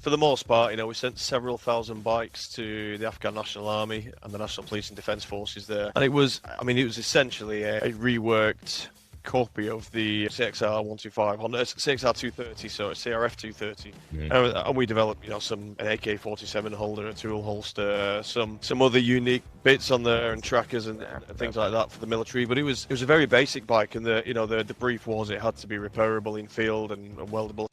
for the most part, we sent several thousand bikes to the Afghan National Army and the National Police and Defence Forces there. And it was essentially a reworked copy of the CXR 125 Honda, CXR 230, so it's CRF 230. And we developed, an AK-47 holder, a tool holster, some other unique bits on there and trackers and things like that for the military. But it was a very basic bike, and the brief was it had to be repairable in field and weldable.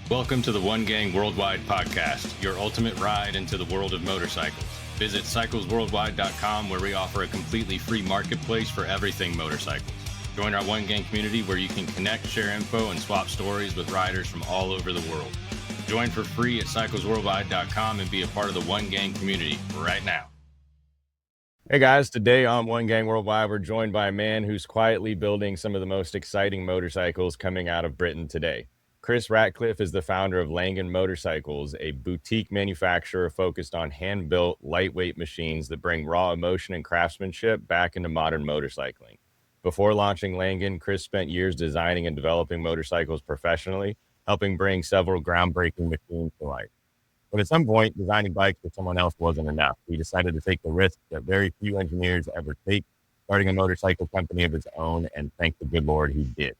Welcome to the One Gang Worldwide podcast, your ultimate ride into the world of motorcycles. Visit cyclesworldwide.com, where we offer a completely free marketplace for everything motorcycles. Join our One Gang community where you can connect, share info, and swap stories with riders from all over the world. Join for free at cyclesworldwide.com and be a part of the One Gang community right now. Hey guys, today on One Gang Worldwide, we're joined by a man who's quietly building some of the most exciting motorcycles coming out of Britain today. Christofer Ratcliffe is the founder of Langen Motorcycles, a boutique manufacturer focused on hand-built, lightweight machines that bring raw emotion and craftsmanship back into modern motorcycling. Before launching Langen, Chris spent years designing and developing motorcycles professionally, helping bring several groundbreaking machines to life. But at some point, designing bikes for someone else wasn't enough. He decided to take the risk that very few engineers ever take, starting a motorcycle company of his own, and thank the good Lord he did.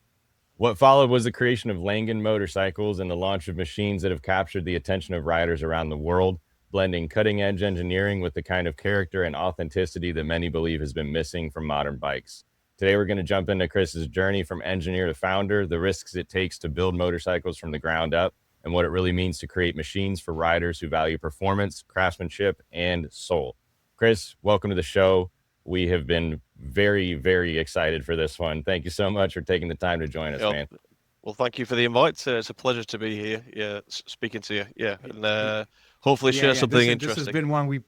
What followed was the creation of Langen Motorcycles and the launch of machines that have captured the attention of riders around the world, blending cutting-edge engineering with the kind of character and authenticity that many believe has been missing from modern bikes. Today, we're going to jump into Chris's journey from engineer to founder, the risks it takes to build motorcycles from the ground up, and what it really means to create machines for riders who value performance, craftsmanship, and soul. Chris, welcome to the show. We have been very, very excited for this one. Thank you so much for taking the time to join us, man. Well, thank you for the invite. It's a pleasure to be here. Yeah, speaking to you. Yeah, and hopefully share something interesting.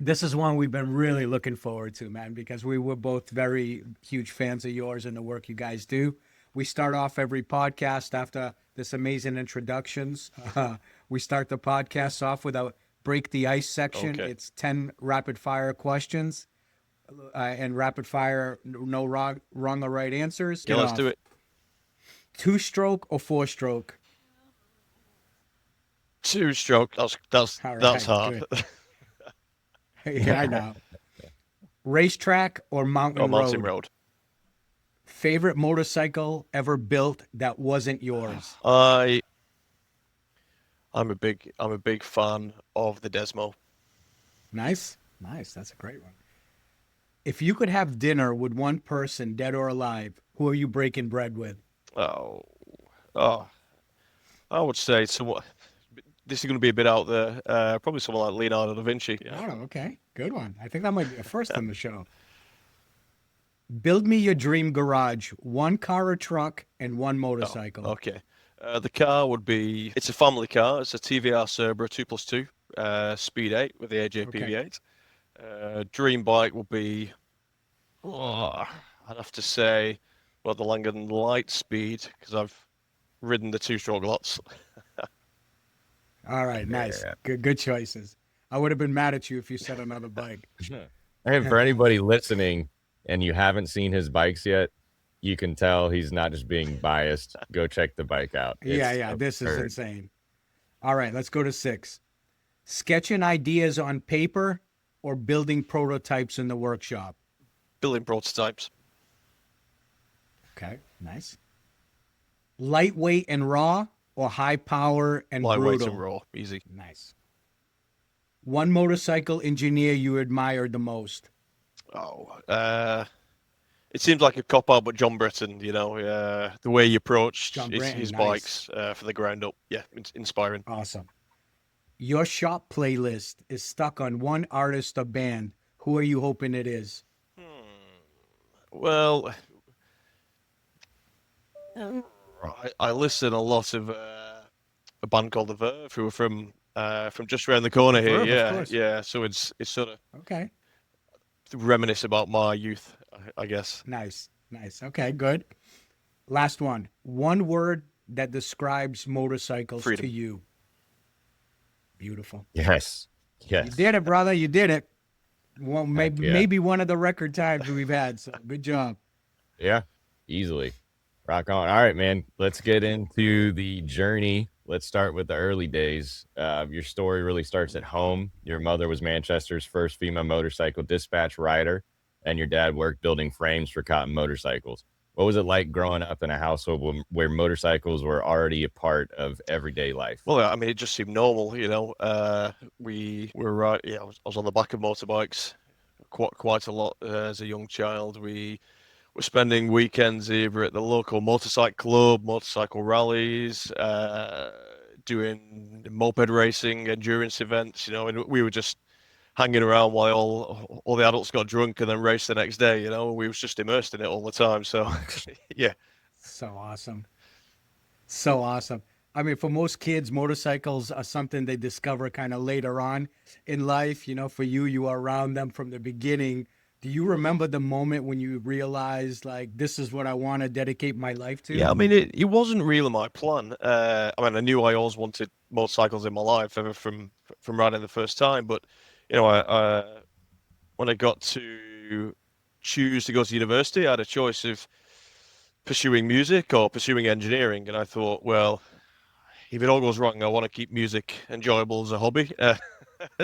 This is one we've been really looking forward to, man, because we were both very huge fans of yours and the work you guys do. We start off every podcast after this amazing introductions. We start the podcast off with a break the ice section. Okay. It's 10 rapid fire questions. And rapid fire, no wrong or right answers. Yeah, let's do it. 2-stroke or 4-stroke? 2-stroke. That's hard. Yeah, I know. Racetrack or mountain road? Favorite motorcycle ever built that wasn't yours? I'm a big fan of the Desmo. Nice. That's a great one. If you could have dinner with one person, dead or alive, who are you breaking bread with? I would say someone. This is going to be a bit out there. Probably someone like Leonardo da Vinci. Yeah. Oh, okay, good one. I think that might be a first on the show. Build me your dream garage: one car or truck and one motorcycle. Oh, okay. The car would be. It's a family car. It's a TVR Cerbera 2+2 Speed 8 with the AJP V8. Dream bike will be, I'd have to say, the Langen Lightspeed, because I've ridden the 2-stroke lots. All right, nice. Yeah. Good choices. I would have been mad at you if you said another bike. And for anybody listening and you haven't seen his bikes yet, you can tell he's not just being biased. Go check the bike out. This is insane. All right, let's go to 6. Sketching ideas on paper or building prototypes in the workshop? Building prototypes. Okay, nice. Lightweight and raw or high power and Lightweight brutal? and raw, easy. Nice. One motorcycle engineer you admired the most? It seems like a cop-out, but John Britton, the way he approached his bikes for the ground up. Yeah, inspiring. Awesome. Your shop playlist is stuck on one artist or band. Who are you hoping it is? Well, I listen a lot of a band called The Verve, who are from just around the corner here. Verve, yeah. So it's sort of okay. Reminisce about my youth, I guess. Nice. Okay, good. Last one. One word that describes motorcycles Freedom. To you. Beautiful. Yes. You did it, brother. You did it. Well, maybe one of the record times we've had. So good job. Yeah, easily. Rock on. All right, man. Let's get into the journey let's start with the early days. Your story really starts at home. Your mother was Manchester's first female motorcycle dispatch rider, and your dad worked building frames for Cotton Motorcycles. What was it like growing up in a household where motorcycles were already a part of everyday life? Well, I mean, it just seemed normal, you know. We were right. Yeah, I was on the back of motorbikes quite a lot as a young child. We were spending weekends either at the local motorcycle club, motorcycle rallies, doing moped racing, endurance events, you know, and we were just hanging around while all the adults got drunk and then raced the next day, you know. We was just immersed in it all the time. So, yeah. So awesome. So awesome. I mean, for most kids, motorcycles are something they discover kind of later on in life. You know, for you, you are around them from the beginning. Do you remember the moment when you realized, like, this is what I want to dedicate my life Yeah, to? I mean, it wasn't really my plan. I mean, I knew I always wanted motorcycles in my life ever from riding the first time. But you know, when I got to choose to go to university, I had a choice of pursuing music or pursuing engineering, and I thought, well, if it all goes wrong, I want to keep music enjoyable as a hobby.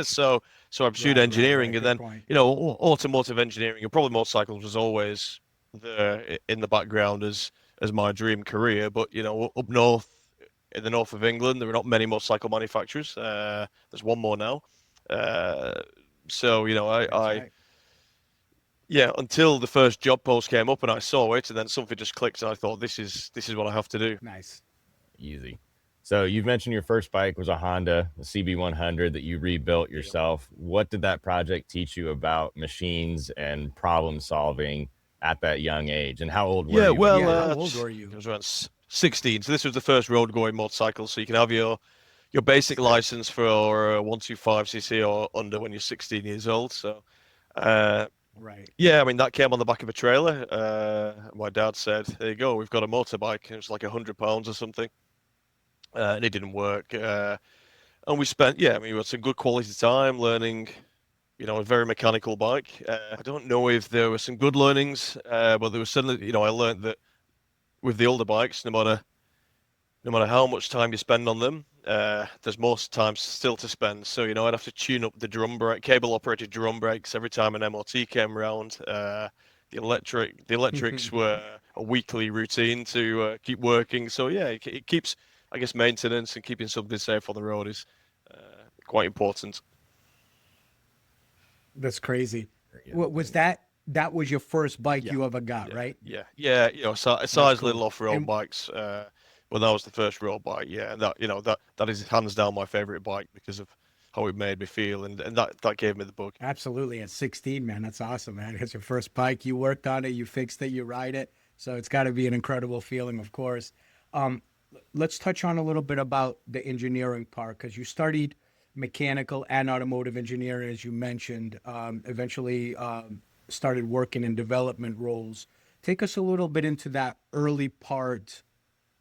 So so I pursued Right, right, engineering, right. and Good then point. automotive engineering and probably motorcycles was always there in the background as my dream career. But you know, up north in the north of England, there are not many motorcycle manufacturers. There's one more now. Uh, so you know, That's right. yeah, until the first job post came up and I saw it, and then something just clicked, and I thought, this is what I have to do. Nice. Easy. So you've mentioned your first bike was a Honda, a CB100 that you rebuilt Yeah. yourself. What did that project teach you about machines and problem solving at that young age? And how old were Yeah, you when you well, Yeah. did How it? old were I you? was around 16, so this was the first road going motorcycle. So you can have your basic Sick. license for 125cc or under when you're 16 years old. So, uh, Right. yeah, I mean that came on the back of a trailer. My dad said, "There you go, we've got a motorbike." It was like £100 or something, and it didn't work. And we spent, yeah, I mean, we had some good quality time learning. You know, a very mechanical bike. I don't know if there were some good learnings, but there was certainly, you know, I learned that with the older bikes, no matter how much time you spend on them, there's more time still to spend. So, you know, I'd have to tune up the drum brake, cable operated drum brakes every time an MOT came around. The electrics were a weekly routine to keep working. So yeah, it keeps, I guess, maintenance and keeping something safe on the road is uh, quite important. That's crazy. Yeah, What was and that? That was your first bike Yeah, you ever got, yeah, right? yeah, yeah. You know, That's size cool. little off-road And bikes. But that was the first road bike. Yeah, and that is hands down my favorite bike because of how it made me feel, and that gave me the bug. absolutely, at 16, man, that's awesome, man. It's your first bike. You worked on it, you fixed it, you ride it. So it's got to be an incredible feeling, of course. Um, let's touch on a little bit about the engineering part because you studied mechanical and automotive engineering, as you mentioned. Eventually, started working in development roles. Take us a little bit into that early part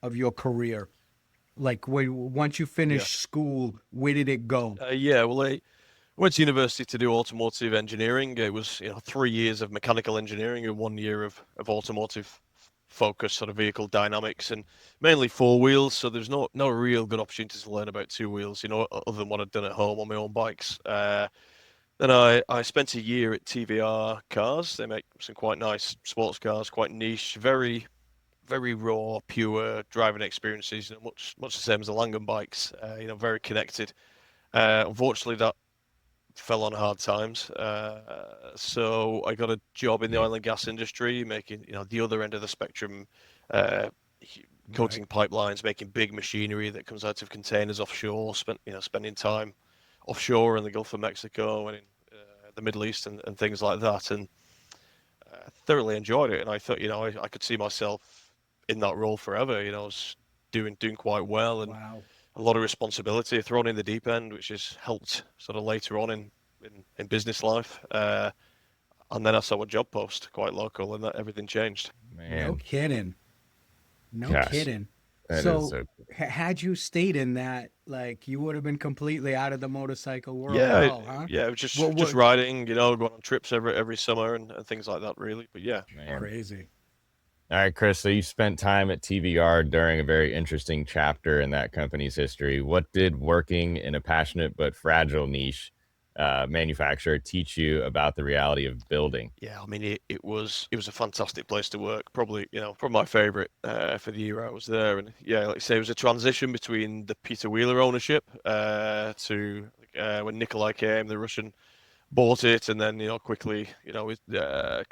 of your career. Like when once you Yeah. finished school, where did it go? Yeah, well, I went to university to do automotive engineering. It was, 3 years of mechanical engineering and 1 year of automotive focus, sort of vehicle dynamics, and mainly four wheels. So there's no real good opportunities to learn about two wheels, other than what I'd done at home on my own bikes. Then I spent a year at TVR Cars. They make some quite nice sports cars, quite niche, very very raw, pure driving experiences. Much the same as the Langen bikes. Very connected. Unfortunately, that fell on hard times. So I got a job in the mm, oil and gas industry, making the other end of the spectrum, uh, Right. coating pipelines, making big machinery that comes out of containers offshore. Spending time offshore in the Gulf of Mexico and in the Middle East and things like that, and thoroughly enjoyed it. And I thought, I could see myself in that role forever. I was doing quite well and Wow. a lot of responsibility thrown in the deep end, which has helped sort of later on in business life. And then I saw a job post quite local, and everything changed. No man, kidding. No gosh, kidding. that is So, so. had you stayed in that, like, you would have been completely out of the motorcycle world at Yeah, all, huh? yeah, it was just What, riding, going on trips every summer and things like that, really. But yeah, Man, crazy. All right, Chris. So you spent time at TVR during a very interesting chapter in that company's history. What did working in a passionate but fragile niche manufacturer teach you about the reality of building? Yeah, I mean it was a fantastic place to work. Probably, probably my favorite for the year I was there. And yeah, like I say, it was a transition between the Peter Wheeler ownership to when Nikolai came, the Russian bought it, and then quickly,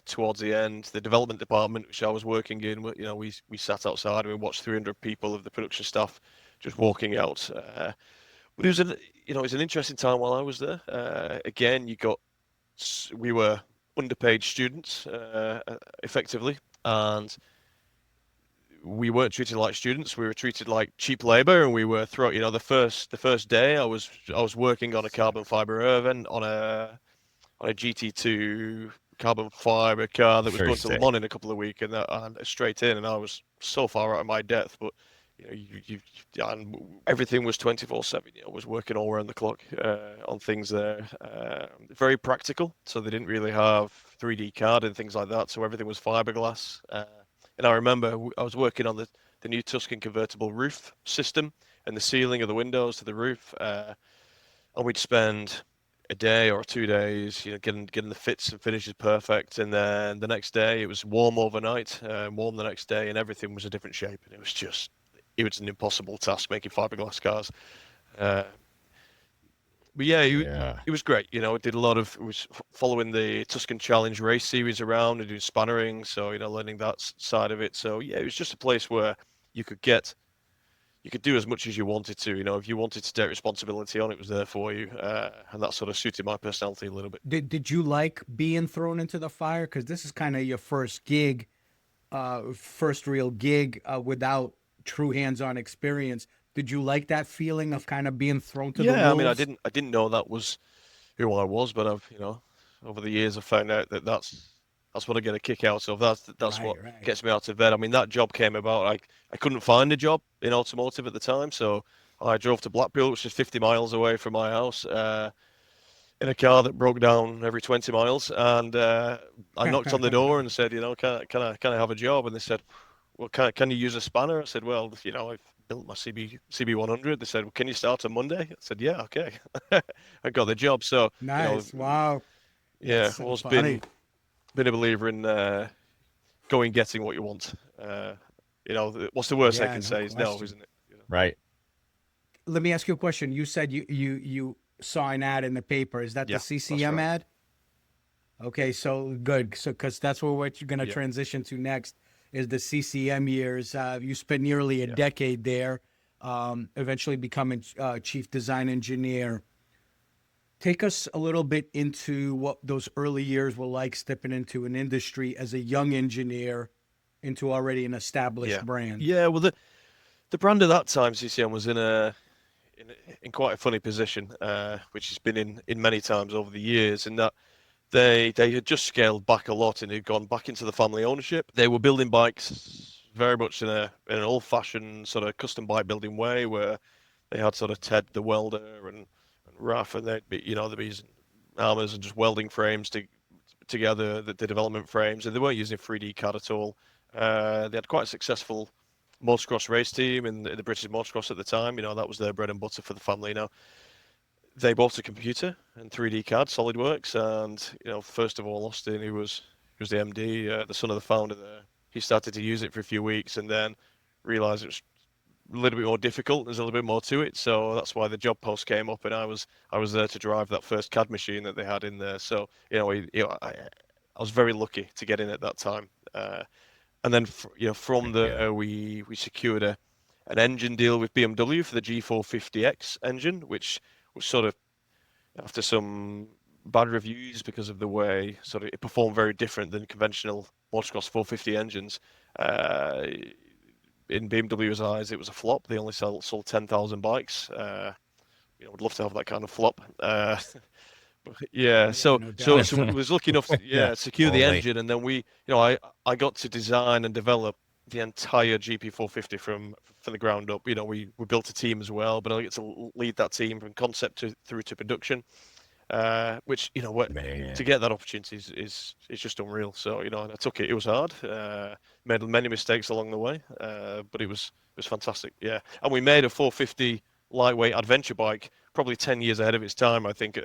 towards the end, the development department, which I was working in, we sat outside and we watched 300 people of the production staff just walking out. But it was an interesting time while I was there. Again, we were underpaid students, effectively, and we weren't treated like students. We were treated like cheap labor, and we were thrown. The first day I was working on a carbon fiber oven on a GT2 carbon fiber car that was going First to Le day. Mans in a couple of weeks, and straight in, and I was so far out of my depth. But and everything was 24/7. I was working all around the clock on things there. Very practical, so they didn't really have 3D CAD and things like that. So everything was fiberglass. And I remember I was working on the new Tuscan convertible roof system and the ceiling of the windows to the roof. And we'd spend a day or 2 days, getting the fits and finishes perfect, and then the next day it was warm overnight, warm the next day, and everything was a different shape, and it was an impossible task making fiberglass cars. Uh, but yeah, Yeah. it was great. I did a lot of it was following the Tuscan Challenge race series around and doing spannering, so learning that side of it. So yeah, it was just a place where you could get you could do as much as you wanted to. If you wanted to take responsibility on, it was there for you, and that sort of suited my personality a little bit. Did you like being thrown into the fire? Because this is kind of your first gig, first real gig without true hands-on experience. Did you like that feeling of kind of being thrown to the Yeah, I mean, I wolves? didn't I didn't know that was who I was, but over the years I've found out that that's what I get a kick out of. That's Right, what right. gets me out of bed. I mean, that job came about. I couldn't find a job in automotive at the time, so I drove to Blackpool, which is 50 miles away from my house, in a car that broke down every 20 miles, and I knocked on the door and said, can I have a job? And they said, well, can you use a spanner? I said, well, I've built my CB100. They said, well, can you start on Monday? I said, yeah, okay. I got the job. So, Nice. Wow. That's yeah, I've so always funny. been a believer in going getting what you want. What's the worst they Yeah, can no say is no, question. isn't it? Right. Let me ask you a question. You said you saw an ad in the paper. Is that the Yeah, that's CCM right. ad? Okay, so good. So because that's what you're going to Yeah, transition to next is the CCM years. You spent nearly a yeah. decade there, eventually becoming chief design engineer. Take us a little bit into what those early years were like stepping into an industry as a young engineer into already an established Yeah, brand. yeah. Well, the brand at that time, CCM, was in quite a funny position, which has been in many times over the years, in that they had just scaled back a lot and had gone back into the family ownership. They were building bikes very much in an old-fashioned sort of custom bike building way, where they had sort of Ted the welder and Raf, and they'd be using armors and just welding frames together, the development frames, and they weren't using 3D CAD at all. They had quite a successful motocross race team in the British motocross at the time. That was their bread and butter for the family. They bought a computer and 3D CAD, SolidWorks, and first of all, Austin, who was the MD, the son of the founder there, he started to use it for a few weeks and then realized it was a little bit more difficult. There's a little bit more to it, so that's why the job post came up, and I was there to drive that first CAD machine that they had in there. So I was very lucky to get in at that time. And then from Heck yeah. there we secured an engine deal with BMW for the G450X engine, which was sort of after some bad reviews because of the way sort of it performed very different than conventional motocross 450 engines. Uh, in BMW's eyes, it was a flop. They only sold 10,000 bikes. Would love to have that kind of flop. Yeah, Yeah, so no so doubt. so we was lucky enough to Yeah. secure the Only. engine, and then I got to design and develop the entire GP450 from the ground up. We built a team as well, but I get to lead that team from concept through to production. which what Man. to get that opportunity is just unreal. So and I took it. It was hard, made many mistakes along the way, but it was fantastic. Yeah, and we made a 450 lightweight adventure bike, probably 10 years ahead of its time. I think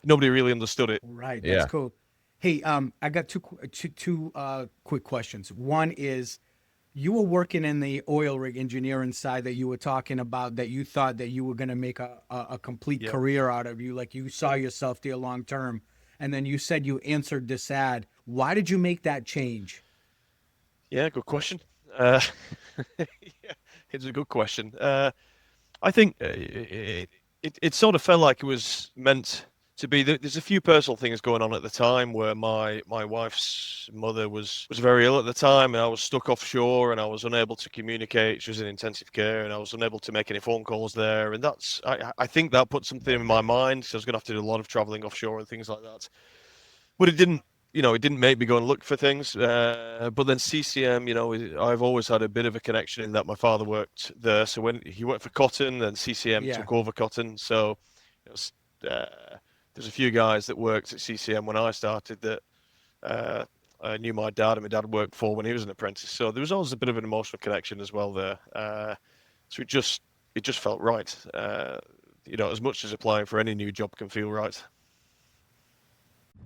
nobody really understood it. Right. That's Yeah. cool. Hey, I got two quick questions. One is, you were working in the oil rig engineering side that you were talking about, that you thought that you were going to make a complete Yeah, career out of. You, like, you saw yourself there long term. And then you said you answered this ad. Why did you make that change? yeah, good question. Uh, yeah, it's a good question. I think it sort of felt like it was meant to be. There's a few personal things going on at the time where my wife's mother was very ill at the time, and I was stuck offshore, and I was unable to communicate. She was in intensive care, and I was unable to make any phone calls there. And I think that put something in my mind. So I was going to have to do a lot of traveling offshore and things like that. But it didn't. It didn't make me go and look for things. But then CCM, I've always had a bit of a connection in that my father worked there. So when he worked for Cotton, then CCM Yeah, took over Cotton. So it was, there's a few guys that worked at CCM when I started that uh, I knew my dad, and my dad worked for when he was an apprentice. So there was always a bit of an emotional connection as well there. So it just felt right. As much as applying for any new job can feel right.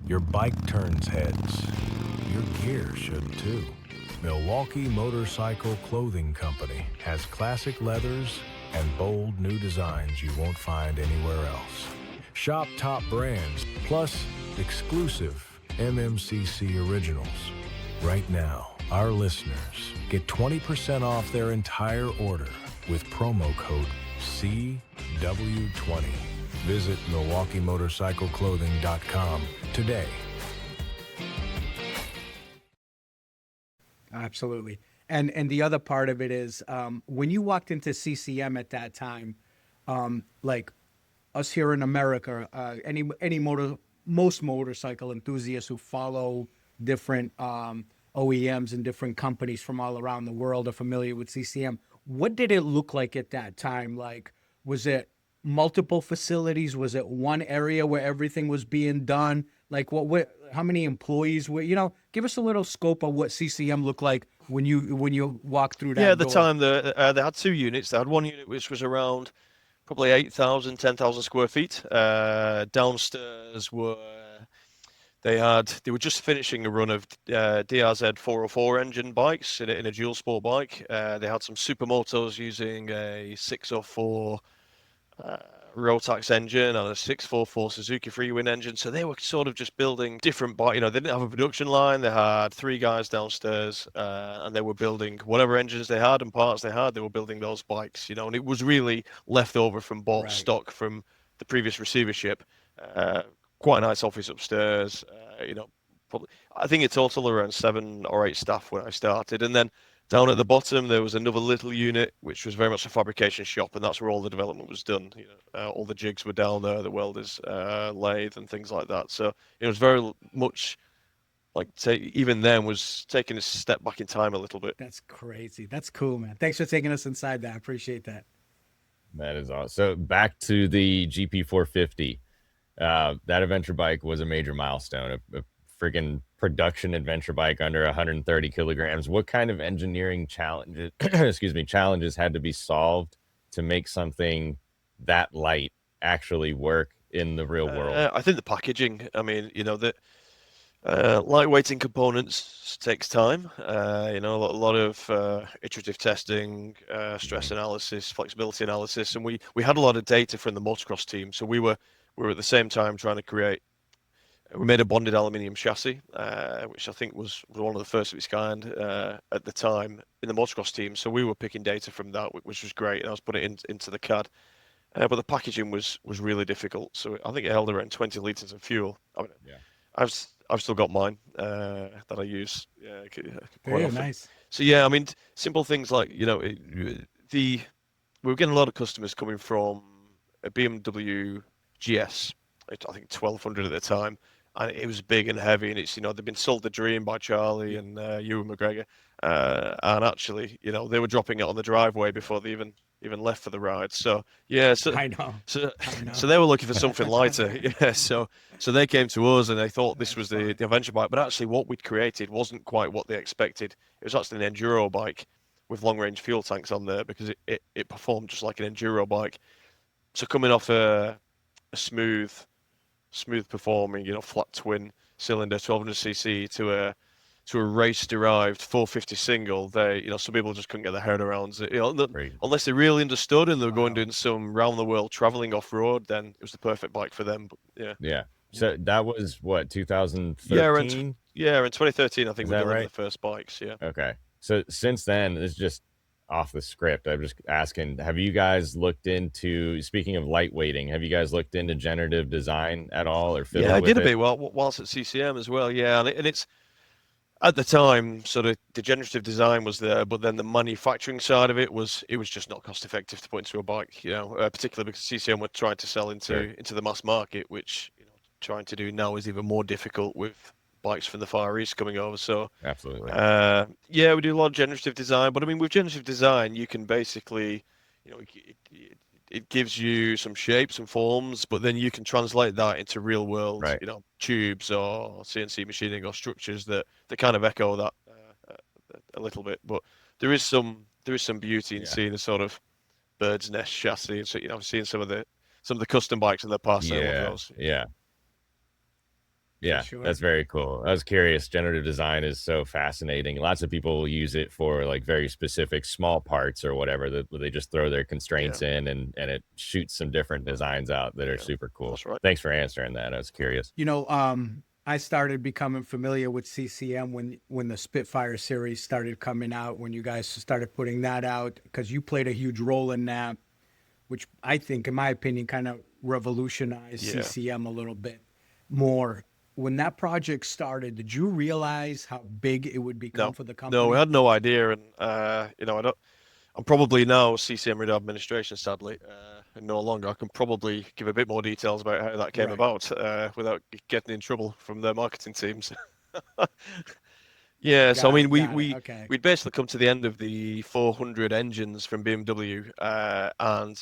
Your bike turns heads. Your gear should too. Milwaukee Motorcycle Clothing Company has classic leathers and bold new designs you won't find anywhere else. Shop top brands plus exclusive MMCC originals. Right now, our listeners get 20% off their entire order with promo code CW20. Visit MilwaukeeMotorcycleClothing.com today. absolutely. And the other part of it is, when you walked into CCM at that time, like us here in America, most motorcycle enthusiasts who follow different OEMs and different companies from all around the world are familiar with CCM. What did it look like at that time? Like, was it multiple facilities? Was it one area where everything was being done? Like, how many employees were? Give us a little scope of what CCM looked like when you walked through Yeah, that at the door. time they had two units. They had one unit which was around probably 8,000, 10,000 square feet. Downstairs they were just finishing a run of DRZ 404 engine bikes in a dual sport bike. They had some supermotos using a 604 uh, Rotax engine and a 644 Suzuki Freewin engine. So they were sort of just building different bikes. They didn't have a production line. They had three guys downstairs, and they were building whatever engines they had and parts they had. They were building those bikes, and it was really left over from bought Right. stock from the previous receivership. Uh, Quite a nice office upstairs. Probably I think in total around 7 or 8 staff when I started, and then down at the bottom, there was another little unit which was very much a fabrication shop, and that's where all the development was done. All the jigs were down there, the welders lathe and things like that. So it was very much like even then was taking a step back in time a little bit. That's crazy. That's cool, man. Thanks for taking us inside that. I appreciate that. That is awesome. So back to the GP450. That adventure bike was a major milestone, a freaking production adventure bike under 130 kilograms. What kind of engineering challenges, excuse me, challenges had to be solved to make something that light actually work in the real world? I think the packaging. I mean, the lightweighting components takes time. A lot of iterative testing, stress Mhm. analysis, flexibility analysis, and we had a lot of data from the motocross team. So we were at the same time trying to create. We made a bonded aluminium chassis, which I think was one of the first of its kind at the time in the motocross team. So we were picking data from that, which was great, and I was putting it into the CAD. But the packaging was really difficult. So I think it held around 20 liters of fuel. I mean, Yeah. I've still got mine that I use quite Very often. nice. So yeah, I mean, simple things like the we were getting a lot of customers coming from a BMW GS, I think 1200 at the time, and it was big and heavy, and it's they've been sold the dream by Charlie Yeah. and Ewan McGregor, and actually they were dropping it on the driveway before they even even left for the ride. So yeah, I know. so I know. so they were looking for something lighter. Yeah, so they came to us and they thought this was the adventure bike, but actually what we'd created wasn't quite what they expected. It was actually an enduro bike with long range fuel tanks on there because it performed just like an enduro bike. So coming off a smooth performing, flat twin cylinder 1200cc to a race derived 450 single, some people just couldn't get their head around it. Great. Unless they really understood and they were going Wow. doing some round the world traveling off road, then it was the perfect bike for them. But yeah. Yeah. So that was what, Yeah, 2013? in 2013, I think Is we that delivered right? the first bikes. Yeah. Okay. So since then, this is just off the script. I'm just asking, have you guys looked into, speaking of lightweighting, have you guys looked into generative design at all or Yeah, fiddled I with did a it? bit whilst at CCM as well. Yeah, and it's at the time, sort of the generative design was there, but then the manufacturing side of it was just not cost effective to put into a bike, particularly because CCM were trying to sell Sure. into the mass market, which trying to do now is even more difficult with bikes from the Far East coming over. So Absolutely. yeah, we do a lot of generative design, but I mean with generative design, you can basically, it gives you some shapes and forms, but then you can translate that into real world, Right. tubes or CNC machining or structures that kind of echo that a little bit. But there is some beauty in Yeah. seeing a sort of bird's nest chassis. And so I've seen some of the custom bikes in the past. And I love Yeah. those. Yeah. For Yeah, sure. that's very cool. I was curious. Generative design is so fascinating. Lots of people use it for like very specific small parts or whatever that where they just throw their Yeah, constraints in and it shoots some different designs out that are yeah, super cool. that's right. Thanks for answering that. I was curious. I started becoming familiar with CCM when the Spitfire series started coming out, when you guys started putting that out, because you played a huge role in that, which I think, in my opinion, kind of revolutionized Yeah. CCM a little bit more. When that project started, did you realize how big it would become No, for the no, we company? had no idea, and I don't. I'm probably now CCM Radio Administration, sadly, and no longer. I can probably give a bit more details about how that came Right. about without getting in trouble from their marketing teams. Yeah, so I Got mean, it. Got it. Okay. we'd basically come to the end of the 400 engines from BMW, and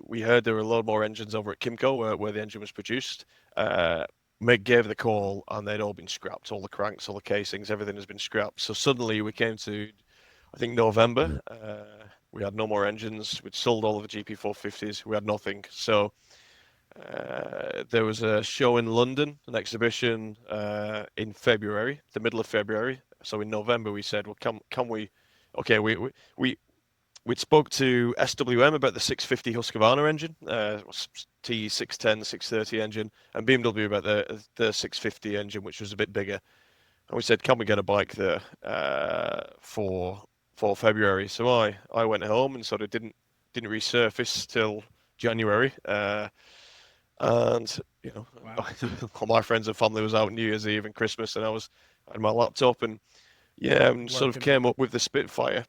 we heard there were a load more engines over at Kimco where the engine was produced. Meg gave the call, and they'd all been scrapped. All the cranks, all the casings, everything has been scrapped. So suddenly we came to, I think, November. We had no more engines. We'd sold all of the GP450s. We had nothing. So there was a show in London, an exhibition in February, the middle of February. So in November we said, well, can we? Okay, we'd spoke to SWM about the 650 Husqvarna engine, T610, 630 engine, and BMW about the 650 engine, which was a bit bigger. And we said, can we get a bike there for February? So I went home and sort of didn't resurface till January. And Wow. all my friends and family was out New Year's Eve and Christmas, and I had my laptop and yeah, and sort of Working came on it. up with the Spitfire,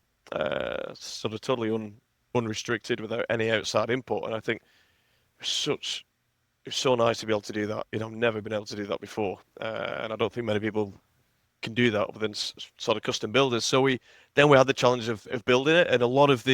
sort of totally unrestricted without any outside input. And I think it's so nice to be able to do that. I've never been able to do that before, and I don't think many people can do that other than sort of custom builders. So we had the challenge of building it, and a lot of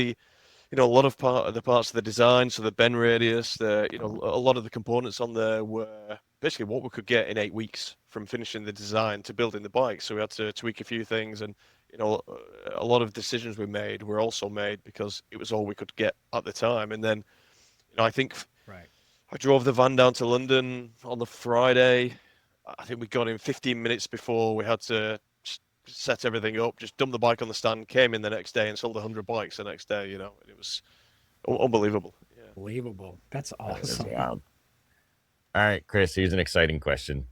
part of the parts of the design, so the bend radius, a lot of the components on there were basically what we could get in 8 weeks from finishing the design to building the bike. So we had to tweak a few things, and a lot of decisions we made were also made because it was all we could get at the time. And then, I think Right. I drove the van down to London on the Friday. I think we got in 15 minutes before we had to set everything up, just dump the bike on the stand, came in the next day and sold 100 bikes the next day, and it was unbelievable. Yeah. Unbelievable. That's That is awesome. wild. All right, Chris, here's an exciting question.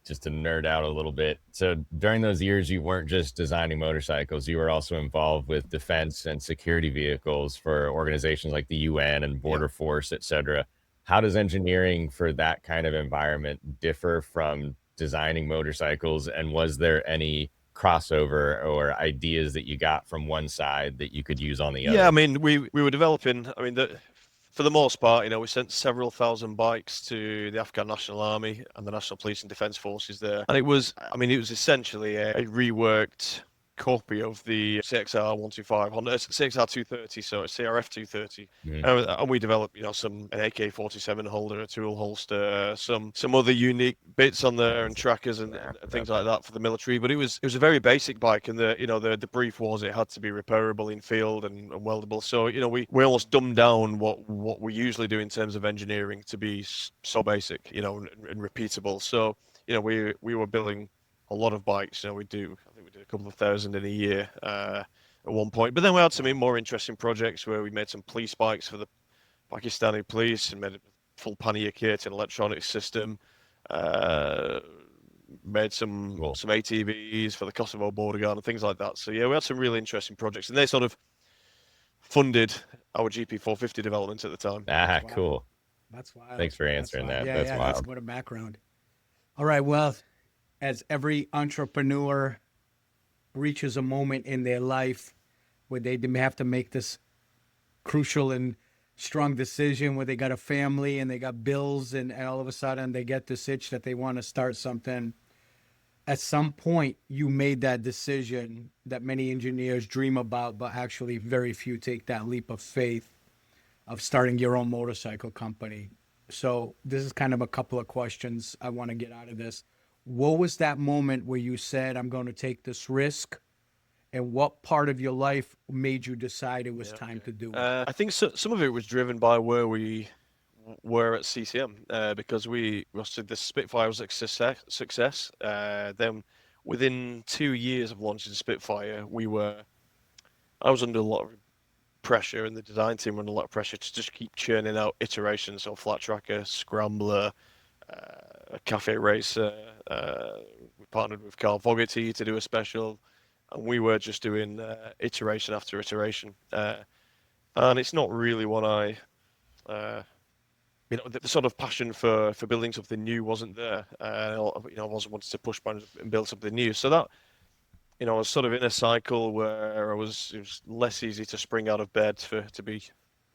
Just to nerd out a little bit. So during those years, you weren't just designing motorcycles, you were also involved with defense and security vehicles for organizations like the UN and Yeah. Border Force, et cetera. How does engineering for that kind of environment differ from designing motorcycles? And was there any crossover or ideas that you got from one side that you could use on the Yeah, I other? mean, we were developing. I mean, for the most part, we sent several thousand bikes to the Afghan National Army and the National Police and Defence Forces there, and it was essentially a reworked copy of the CXR 125 Honda, CXR 230, so it's CRF 230, Mm. and we developed, an AK-47 holder, a tool holster, some other unique bits on there and trackers and things like that for the military. But it was a very basic bike, and the brief was it had to be repairable in field and weldable. So we almost dumbed down what we usually do in terms of engineering to be so basic, and repeatable. So we were building a lot of bikes. I think we did a couple of thousand in a year at one point. But then we had some more interesting projects where we made some police bikes for the Pakistani police and made a full pannier kit and electronic system. Uh, Made some ATVs for the Kosovo border guard and things like that. So yeah, we had some really interesting projects, and they sort of funded our GP450 development at the time. Cool. That's wild. Thanks for answering that. Yeah, That's wild. That's what a background. All right, well, as every entrepreneur reaches a moment in their life where they have to make this crucial and strong decision, where they got a family and they got bills, and all of a sudden they get this itch that they want to start something. At some point, you made that decision that many engineers dream about, but actually very few take that leap of faith of starting your own motorcycle company. So this is kind of a couple of questions I want to get out of this. What was that moment where you said, I'm going to take this risk? And what part of your life made you decide it was time to do it? I think some of it was driven by where we were at CCM, because we said the Spitfire was a success. Then within 2 years of launching Spitfire, I was under a lot of pressure, and the design team were under a lot of pressure to just keep churning out iterations of flat tracker, scrambler, a cafe racer. We partnered with Carl Fogarty to do a special, and we were just doing iteration after iteration. And it's not really what the sort of passion for building something new wasn't there. I wasn't wanting to push back and build something new. So that, I was sort of in a cycle where it was less easy to spring out of bed to be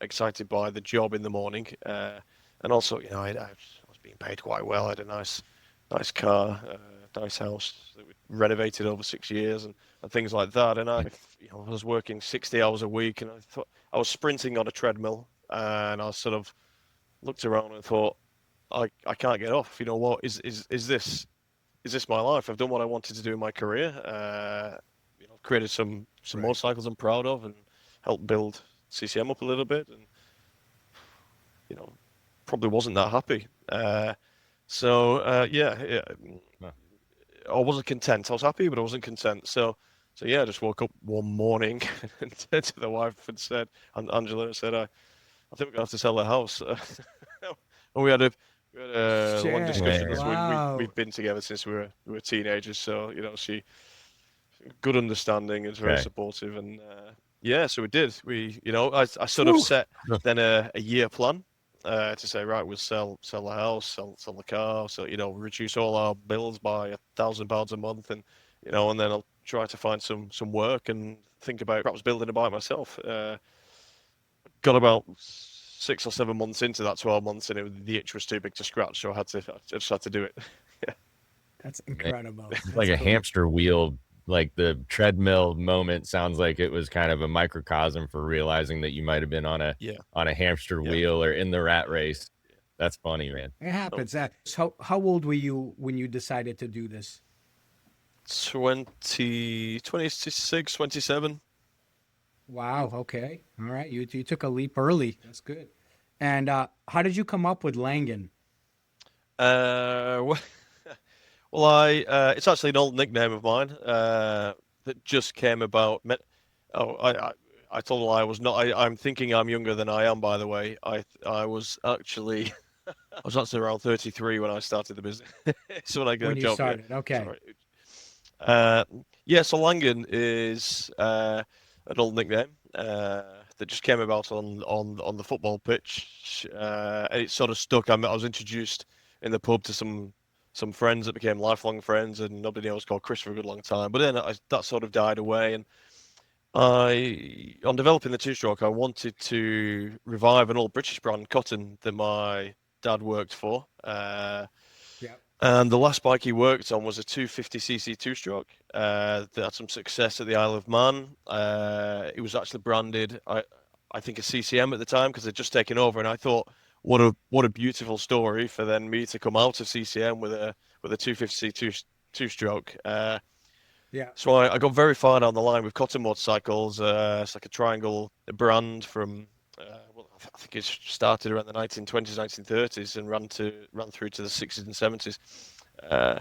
excited by the job in the morning. And also, I was being paid quite well. I had a nice car, nice house that we renovated over 6 years and things like that. And I was working 60 hours a week, and I thought I was sprinting on a treadmill, and I sort of looked around and thought, I can't get off. You know what? Is this my life? I've done what I wanted to do in my career. Created some motorcycles I'm proud of, and helped build CCM up a little bit, and probably wasn't that happy. Yeah, I wasn't content. I was happy, but I wasn't content. So yeah, I just woke up one morning and said to the wife and said, and Angela said, I think we're gonna have to sell the house. And we had a long discussion. Wow. We've been together since we were teenagers, so she good understanding and very supportive, and yeah, so we did. I sort of set then a year plan to say, right, we'll sell the house, sell the car, so reduce all our bills by £1,000 a month, and and then I'll try to find some work and think about perhaps building a bike myself. Got about 6 or 7 months into that 12 months, and the itch was too big to scratch, so I just had to do it. Yeah. That's incredible. It's That's like a cool. hamster wheel. Like the treadmill moment sounds like it was kind of a microcosm for realizing that you might have been on a hamster wheel or in the rat race. That's funny, man. It happens. So how old were you when you decided to do this? 26, 27. Wow. Okay. All right. You took a leap early. That's good. And how did you come up with Langen? Well, it's actually an old nickname of mine that just came about. I told a lie. I was not. I'm thinking I'm younger than I am. By the way, I was actually I was actually around 33 when I started the business. So when I got When a you job, yeah. started, okay. Sorry. So Langen is an old nickname that just came about on the football pitch, and it sort of stuck. I was introduced in the pub to some friends that became lifelong friends, and nobody else called Chris for a good long time. But then that sort of died away, and on developing the two-stroke, I wanted to revive an old British brand, Cotton, that my dad worked for. Yeah. And the last bike he worked on was a 250cc two-stroke that had some success at the Isle of Man. It was actually branded, I think, a CCM at the time because they'd just taken over, and I thought, what a beautiful story for then me to come out of CCM with a 250cc two-stroke. Yeah. So I got very far down the line with Cotton Motorcycles. It's like a triangle brand from, well, I think it started around the 1920s, 1930s, and ran through to the 60s and 70s. Uh,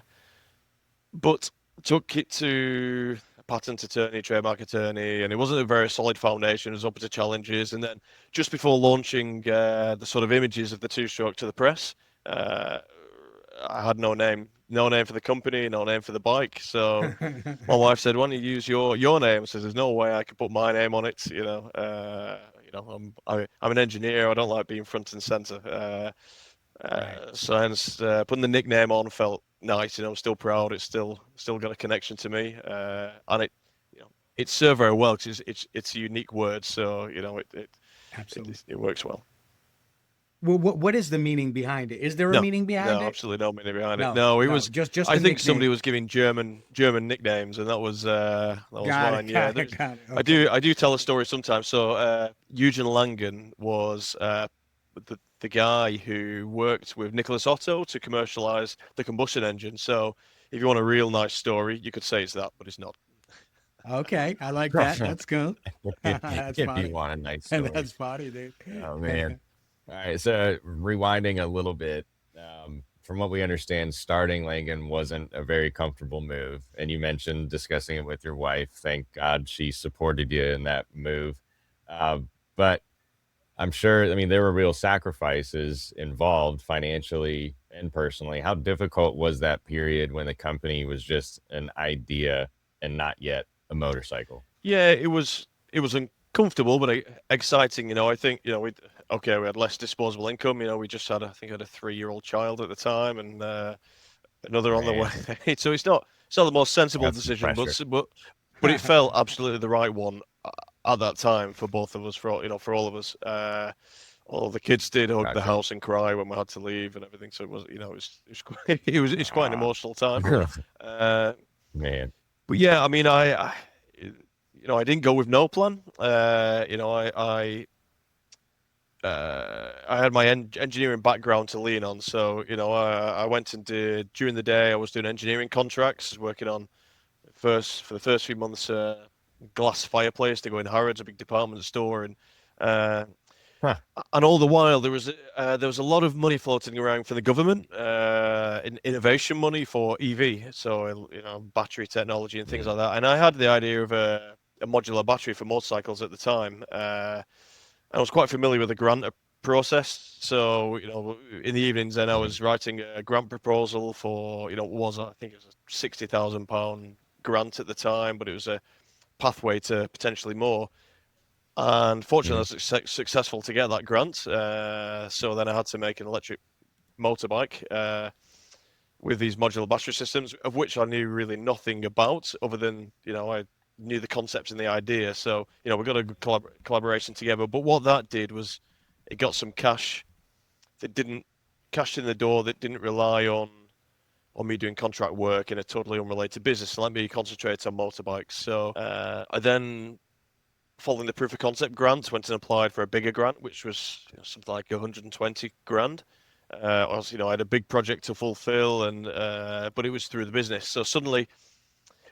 but took it to a patent attorney, trademark attorney, and it wasn't a very solid foundation. It was open to challenges, and then just before launching the sort of images of the two-stroke to the press, uh, I had no name for the company, no name for the bike. So my wife said, "Why don't you use your name?" I says, "There's no way I could put my name on it. I'm an engineer. I don't like being front and center. Right. So hence putting the nickname on felt nice. I'm still proud. It's still got a connection to me, and it served very well because it's a unique word. So Absolutely. it works well. Well, what is the meaning behind it? Is there a No, meaning behind no, it? absolutely no meaning behind it. No, No, it no, was. just I the think somebody nickname. was giving German nicknames, and that was Got it. mine. Yeah, Got it. there's. Got it. I Okay. do I do tell a story sometimes. So Eugen Langen was the guy who worked with Nicholas Otto to commercialize the combustion engine. So if you want a real nice story, you could say it's that, but it's not. Okay. I like that. That's cool. That's If you funny. want a nice And story. that's funny, dude. Oh man. All right. So rewinding a little bit, from what we understand, starting Langen wasn't a very comfortable move. And you mentioned discussing it with your wife. Thank God she supported you in that move. Uh, but I'm sure, I mean, there were real sacrifices involved financially and personally. How difficult was that period when the company was just an idea and not yet a motorcycle? Yeah, it was uncomfortable but exciting. I think we had less disposable income. We just had I think I had a 3-year-old child at the time and another on the way. Man, So it's not the most sensible that's some decision, but pressure. but it felt absolutely the right one at that time for both of us, for all of us. All the kids did hug the Gotcha. house and cry when we had to leave and everything. So it was quite, it's quite an Ah, emotional time. Uh, man. but yeah, I mean, I didn't go with no plan. I had my engineering background to lean on, so I went and did during the day. I was doing engineering contracts, working on for the first few months, glass fireplace to go in Harrods, a big department store, uh, Huh. and all the while there was a lot of money floating around for the government, in innovation money for EV, so battery technology and things Mm, like that. And I had the idea of a modular battery for motorcycles at the time. I was quite familiar with the grant process, so in the evenings then I mhm, was writing a grant proposal for I think it was a £60,000 grant at the time, but it was a pathway to potentially more. And fortunately, I mhm, was successful to get that grant. So then I had to make an electric motorbike with these modular battery systems, of which I knew really nothing about, other than I knew the concept and the idea. So we got a good collaboration together. But what that did was it got some that didn't cash in the door that didn't rely on me doing contract work in a totally unrelated business. So let me concentrate on motorbikes. So I then following the proof of concept grant, went and applied for a bigger grant, which was something like 120 grand. I had a big project to fulfill, and but it was through the business. So suddenly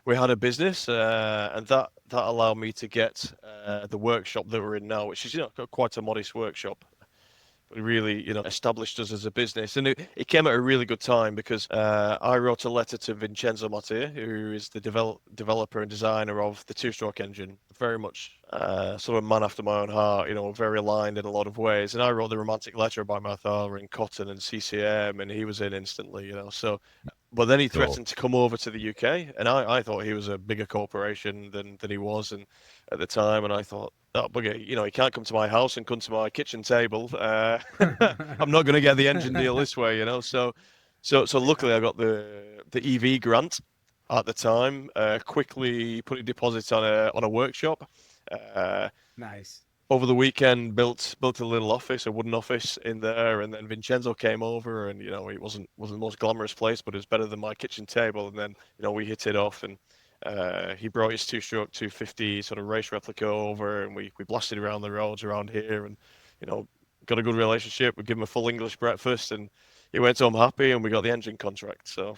we had a business, and that allowed me to get the workshop that we're in now, which is quite a modest workshop. But it really, established us as a business, and it came at a really good time because I wrote a letter to Vincenzo Mattia, who is the developer and designer of the two-stroke engine, very much sort of a man after my own heart, very aligned in a lot of ways. And I wrote the romantic letter about my father in Cotton and CCM, and he was in instantly, So, but then he cool. threatened to come over to the UK, and I thought he was a bigger corporation than he was, and at the time, and I thought, oh, bugger, he can't come to my house and come to my kitchen table. I'm not going to get the engine deal this way, So luckily, I got the EV grant at the time. Quickly put a deposit on a workshop. Uh, Nice. over the weekend built a little office, a wooden office in there, and then Vincenzo came over, and it wasn't the most glamorous place, but it was better than my kitchen table. And then we hit it off, and he brought his two-stroke 250 sort of race replica over, and we blasted around the roads around here, and got a good relationship. We give him a full English breakfast, and he went home happy, and we got the engine contract. So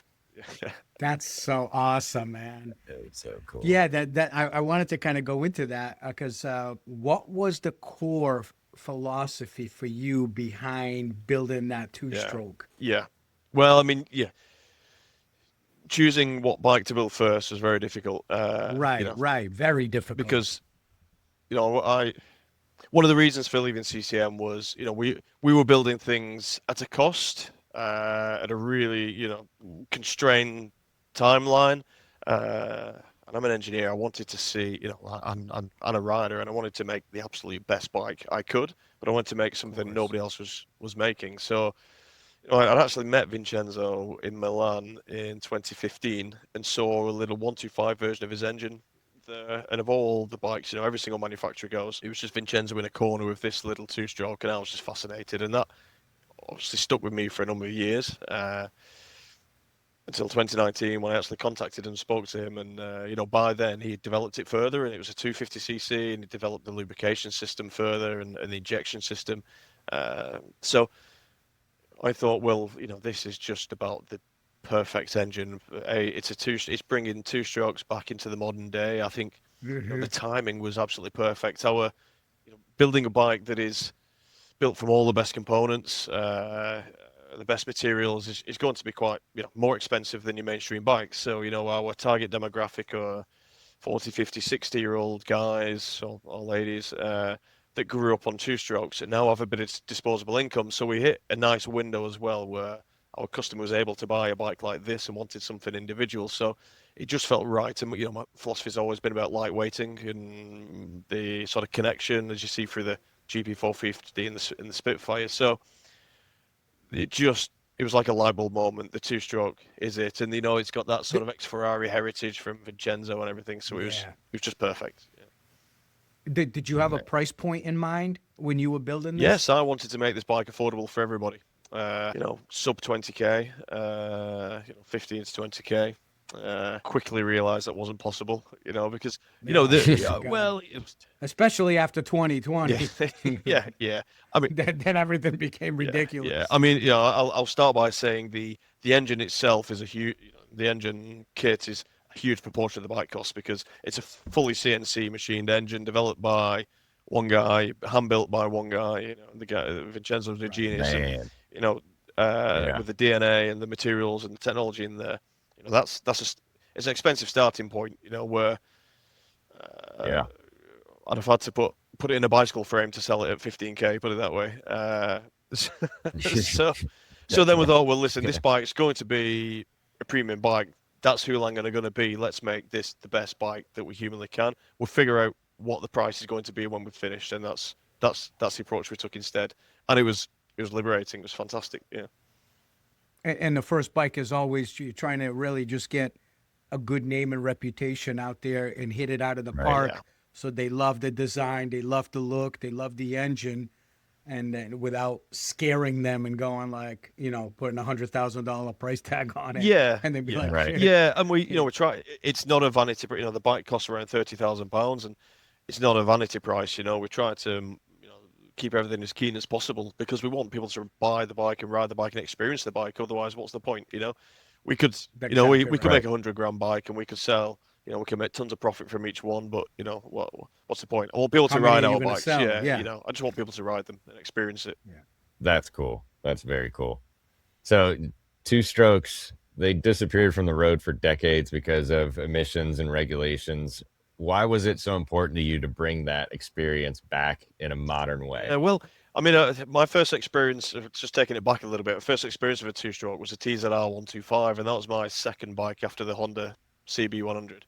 yeah. That's so awesome, man. It's so cool. Yeah, I wanted to kind of go into that because what was the core philosophy for you behind building that two-stroke? Yeah. Well, I mean, yeah, choosing what bike to build first was very difficult. Right, very difficult. Because I one of the reasons for leaving CCM was we were building things at a cost, at a really constrained timeline. And I'm an engineer. I wanted to see, I'm a rider, and I wanted to make the absolute best bike I could, but I wanted to make something nobody else was making. So I'd actually met Vincenzo in Milan in 2015 and saw a little 125 version of his engine there. And of all the bikes, every single manufacturer goes, it was just Vincenzo in a corner with this little two-stroke, and I was just fascinated. And that obviously stuck with me for a number of years. Until 2019 when I actually contacted and spoke to him, and by then he had developed it further, and it was a 250cc, and he developed the lubrication system further and the injection system. So I thought, well, this is just about the perfect engine. It's bringing two strokes back into the modern day. I think the timing was absolutely perfect. Building a bike that is built from all the best components, the best materials is going to be quite more expensive than your mainstream bikes. So our target demographic are 40, 50, 60-year-old guys or ladies that grew up on two strokes and now have a bit of disposable income. So we hit a nice window as well where our customer was able to buy a bike like this and wanted something individual. So it just felt right. And my philosophy's always been about lightweighting and the sort of connection as you see through the GP450 in the Spitfire. So it was like a light bulb moment. The two-stroke is it, and it's got that sort of ex-Ferrari heritage from Vincenzo and everything. So it was just perfect. Yeah. Did you have a price point in mind when you were building this? Yes, I wanted to make this bike affordable for everybody. Sub 20k, 15 to 20k. Quickly realized that wasn't possible, because well, it was, especially after 2020. yeah. I mean, then everything became ridiculous. Yeah. I mean, I'll start by saying the engine itself is a huge. The engine kit is a huge proportion of the bike cost because it's a fully CNC machined engine developed by one guy, hand built by one guy. The guy Vincenzo's a genius, Man. and with the DNA and the materials and the technology in there. It's an expensive starting point, where I'd have had to put it in a bicycle frame to sell it at 15k, put it that way. So then we thought, well, listen, this bike's going to be a premium bike. That's who Langen are going to be. Let's make this the best bike that we humanly can. We'll figure out what the price is going to be when we've finished, and that's the approach we took instead. And it was liberating. It was fantastic. Yeah. And the first bike is always you're trying to really just get a good name and reputation out there and hit it out of the park. Yeah. So they love the design, they love the look, they love the engine, and then without scaring them and going like, putting $100,000 price tag on it. Yeah. And then be like, right. shit. Yeah, and we try. It's not a vanity, the bike costs around £30,000, and it's not a vanity price. We try to keep everything as keen as possible because we want people to buy the bike and ride the bike and experience the bike. Otherwise, what's the point? We could, we could make £100,000 bike and we could sell. We can make tons of profit from each one, but what's the point? I want people to ride our bikes. Sell? Yeah, I just want people to ride them and experience it. Yeah. That's cool. That's very cool. So two strokes, they disappeared from the road for decades because of emissions and regulations. Why was it so important to you to bring that experience back in a modern way? Well, I mean, my first experience, just taking it back a little bit, first experience of a two-stroke was a TZR 125, and that was my second bike after the Honda CB100.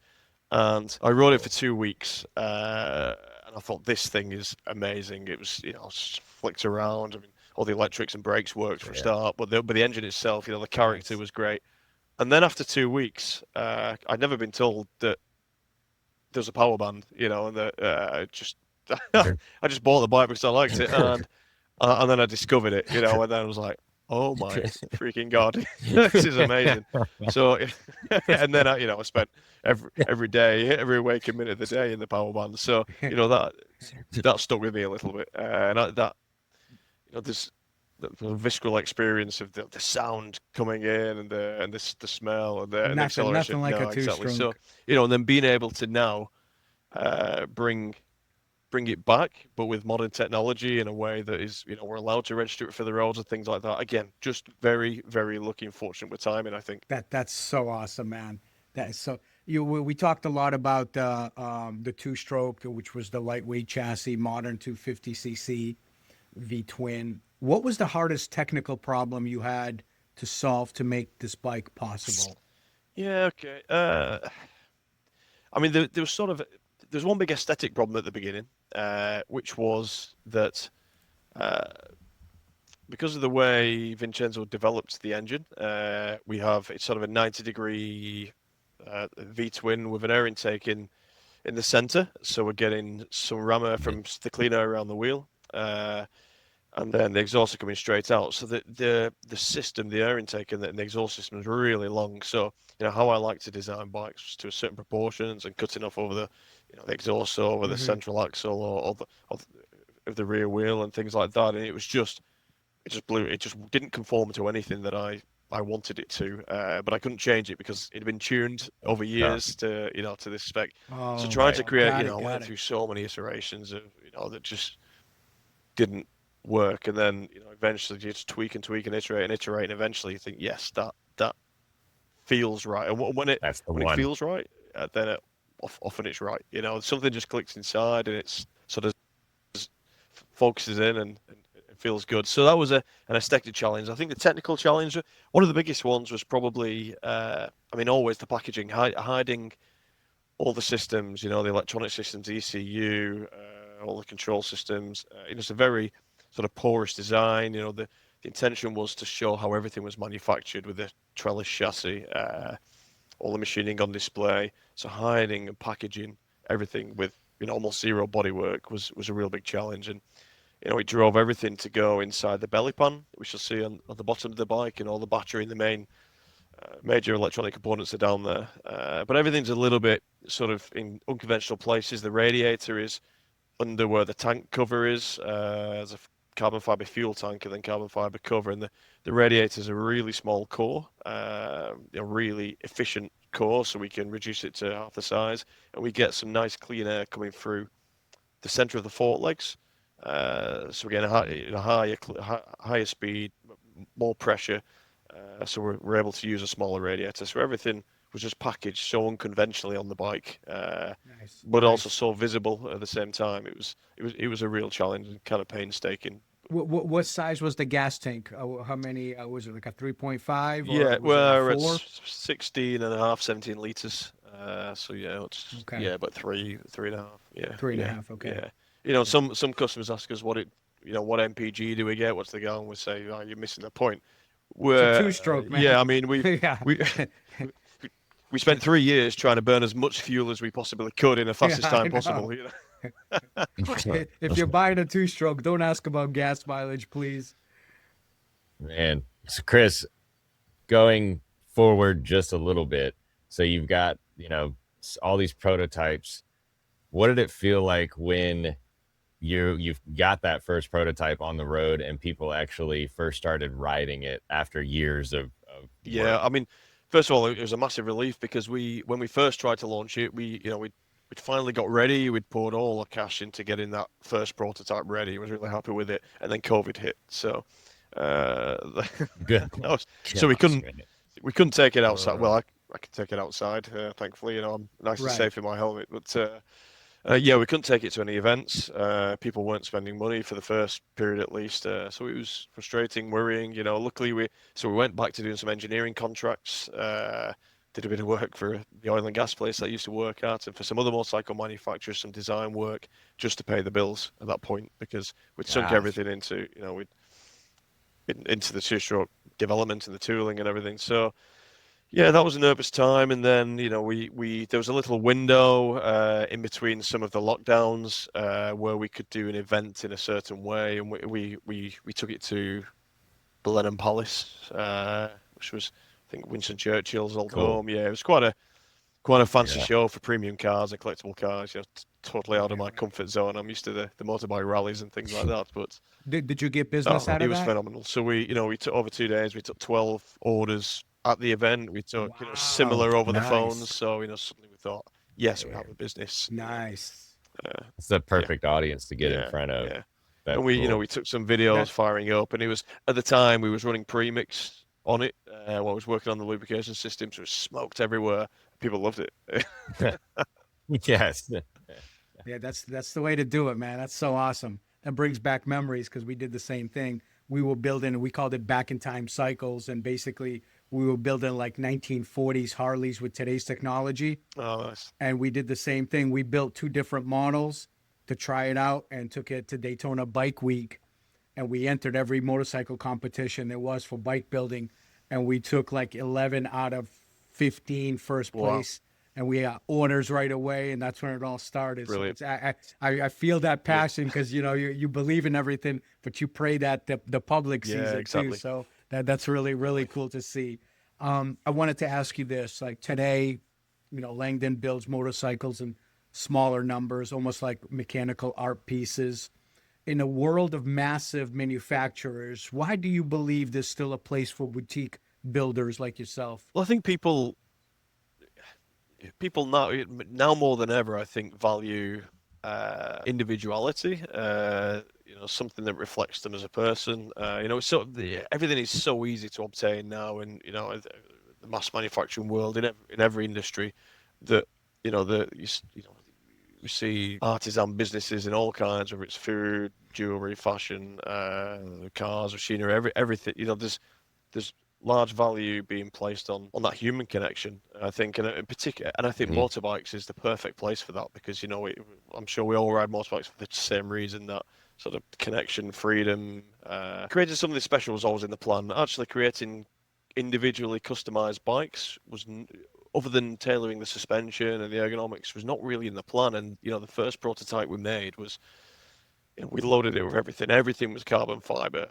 And I rode it for 2 weeks, and I thought this thing is amazing. It was, just flicked around. I mean, all the electrics and brakes worked for a start, but the engine itself, the character was great. And then after 2 weeks, I'd never been told that there was a power band, and that just I just bought the bike because I liked it, and then I discovered it, and then I was like, oh my freaking God, this is amazing. So, and then I spent every day, every waking minute of the day in the power band. So, that stuck with me a little bit, and this the visceral experience of the sound coming in and the smell and the Nothing acceleration. like a No, exactly. So, two-stroke. and then being able to now bring it back, but with modern technology in a way that is, we're allowed to register it for the roads and things like that. Again, just very, very lucky and fortunate with timing, I think. That's so awesome, man. That is so. We talked a lot about the two-stroke, which was the lightweight chassis, modern 250cc V twin. What was the hardest technical problem you had to solve to make this bike possible? Yeah, okay. I mean, there was there's one big aesthetic problem at the beginning, which was that because of the way Vincenzo developed the engine, it's sort of a 90-degree V twin with an air intake in the center, so we're getting some ram air from the clean air around the wheel, and then the exhaust are coming straight out. So the system, the air intake and the exhaust system is really long. So how I like to design bikes was to a certain proportions and cutting off over the exhaust over the Hmm. central axle of the rear wheel and things like that. And it just blew. It just didn't conform to anything that I wanted it to, but I couldn't change it because it had been tuned over Tough. years to this spec. So Oh, trying Right. to create, got I it, went got it. through so many iterations of, that just didn't work, and then eventually you just tweak and tweak and iterate, and eventually you think, yes, that feels right. And That's the when it one. feels right, then often it's right. Something just clicks inside, and it's sort of focuses in and it feels good. So that was an aesthetic challenge. I think the technical challenge, one of the biggest ones, was probably, always the packaging, hiding all the systems, the electronic systems, ECU, all the control systems. It's a very sort of porous design. The intention was to show how everything was manufactured with a trellis chassis, all the machining on display. So hiding and packaging everything with almost zero bodywork was a real big challenge. And it drove everything to go inside the belly pan, which you'll see on the bottom of the bike, and all the battery and the major electronic components are down there. But everything's a little bit sort of in unconventional places. The radiator is under where the tank cover is. There's a carbon fiber fuel tank and then carbon fiber cover, and the radiator is a really small core, a really efficient core, so we can reduce it to half the size, and we get some nice clean air coming through the center of the fork legs. So we're getting higher speed, more pressure, so we're able to use a smaller radiator. So everything was just packaged so unconventionally on the bike, Nice, but also nice. so visible at the same time. It was a real challenge and kind of painstaking. What size was the gas tank? How many was it? Like a 3.5 or Yeah, was it a we're at four? 16 and a half, 17 liters. So yeah, Okay, about three and a half. Yeah, three and a yeah, half. Okay, yeah. okay. Some customers ask us what MPG do we get? What's the go? And we say, oh, you're missing the point. It's a We're two-stroke, yeah, man. I mean Yeah, we we spent 3 years trying to burn as much fuel as we possibly could in the yeah, fastest I time know. possible. If you're buying a two-stroke, don't ask about gas mileage, please. Man. So Chris, going forward just a little bit. So you've got, all these prototypes. What did it feel like when you've got that first prototype on the road and people actually first started riding it after years of Yeah, work? I mean, first of all, it was a massive relief because when we first tried to launch it, we'd finally got ready. We'd poured all the cash into getting that first prototype ready. I was really happy with it, and then COVID hit. So, uh, Good. so Gosh, man. we couldn't take it outside. Well, Uh, I could take it outside, thankfully. I'm nice and Right. safe in my helmet, but yeah, we couldn't take it to any events. People weren't spending money for the first period at least, so it was frustrating, worrying. Luckily we went back to doing some engineering contracts. Did a bit of work for the oil and gas place that I used to work at, and for some other motorcycle manufacturers, some design work just to pay the bills at that point because we'd sunk gosh. everything into the two-stroke development and the tooling and everything. So Yeah, that was a nervous time, and then we there was a little window in between some of the lockdowns where we could do an event in a certain way, and we took it to Blenheim Palace, which was I think Winston Churchill's old Cool. home. Yeah, it was quite a fancy Yeah. show for premium cars and collectible cars. Totally out of Yeah. my comfort zone. I'm used to the motorbike rallies and things like that, but Did you get business oh, out it of was that? phenomenal. So we took over 2 days. We took 12 orders at the event. We took Wow. similar over the phones. Nice. So suddenly we thought, yes, we have a business. Nice. It's the Yeah, perfect audience to get in yeah, front of. yeah. And That's we cool. we took some videos That firing up, and it was at the time we was running premix on it while I was working on the lubrication system, so it was smoked everywhere. People loved it. Yes. Yeah, that's the way to do it, man. That's so awesome. That brings back memories because we did the same thing. We were building, we called it back in time cycles, and basically we were building like 1940s Harleys with today's technology. Oh, nice. And we did the same thing. We built two different models to try it out and took it to Daytona Bike Week, and we entered every motorcycle competition there was for bike building, and we took like 11 out of 15 first Wow, place, and we got orders right away, and that's when it all started. So brilliant. it's I feel that Yeah, passion because you believe in everything, but you pray that the public sees yeah, it too. exactly. So that's really Exactly. cool to see. I wanted to ask you this, like today, Langdon builds motorcycles in smaller numbers, almost like mechanical art pieces. In a world of massive manufacturers, why do you believe there's still a place for boutique builders like yourself? Well, I think people now more than ever, I think, value individuality. Something that reflects them as a person. Everything is so easy to obtain now, and the mass manufacturing world in every industry, that we see artisan businesses in all kinds, whether it's food, jewelry, fashion, cars, machinery, everything. There's large value being placed on that human connection, I think, and in particular, and I think Mhm. motorbikes is the perfect place for that because I'm sure we all ride motorbikes for the same reason, that sort of connection, freedom. Creating something special was always in the plan. Actually, creating individually customized bikes other than tailoring the suspension and the ergonomics, was not really in the plan. And the first prototype we made was, we loaded it with everything. Everything was carbon fiber.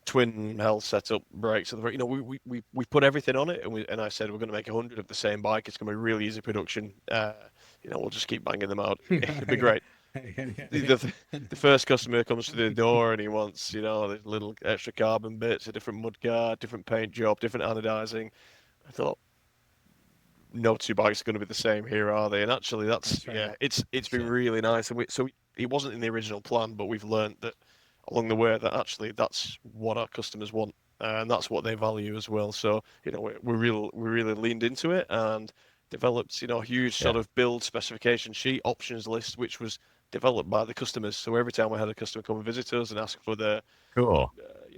Twin hell setup, brakes. We put everything on it, and I said we're going to make 100 of the same bike. It's going to be really easy production. We'll just keep banging them out. It'll be Yeah. great. The first customer comes to the door and he wants, there's little extra carbon bits, a different mudguard, different paint job, different anodizing. I thought, no two bikes are going to be the same here, are they? And actually, That's right. it's That's been right. really nice. It wasn't in the original plan, but we've learned that along the way that actually that's what our customers want, and that's what they value as well. So we really leaned into it and developed a huge Yeah. sort of build specification sheet, options list, which was developed by the customers. So every time we had a customer come and visit us and ask for their Cool.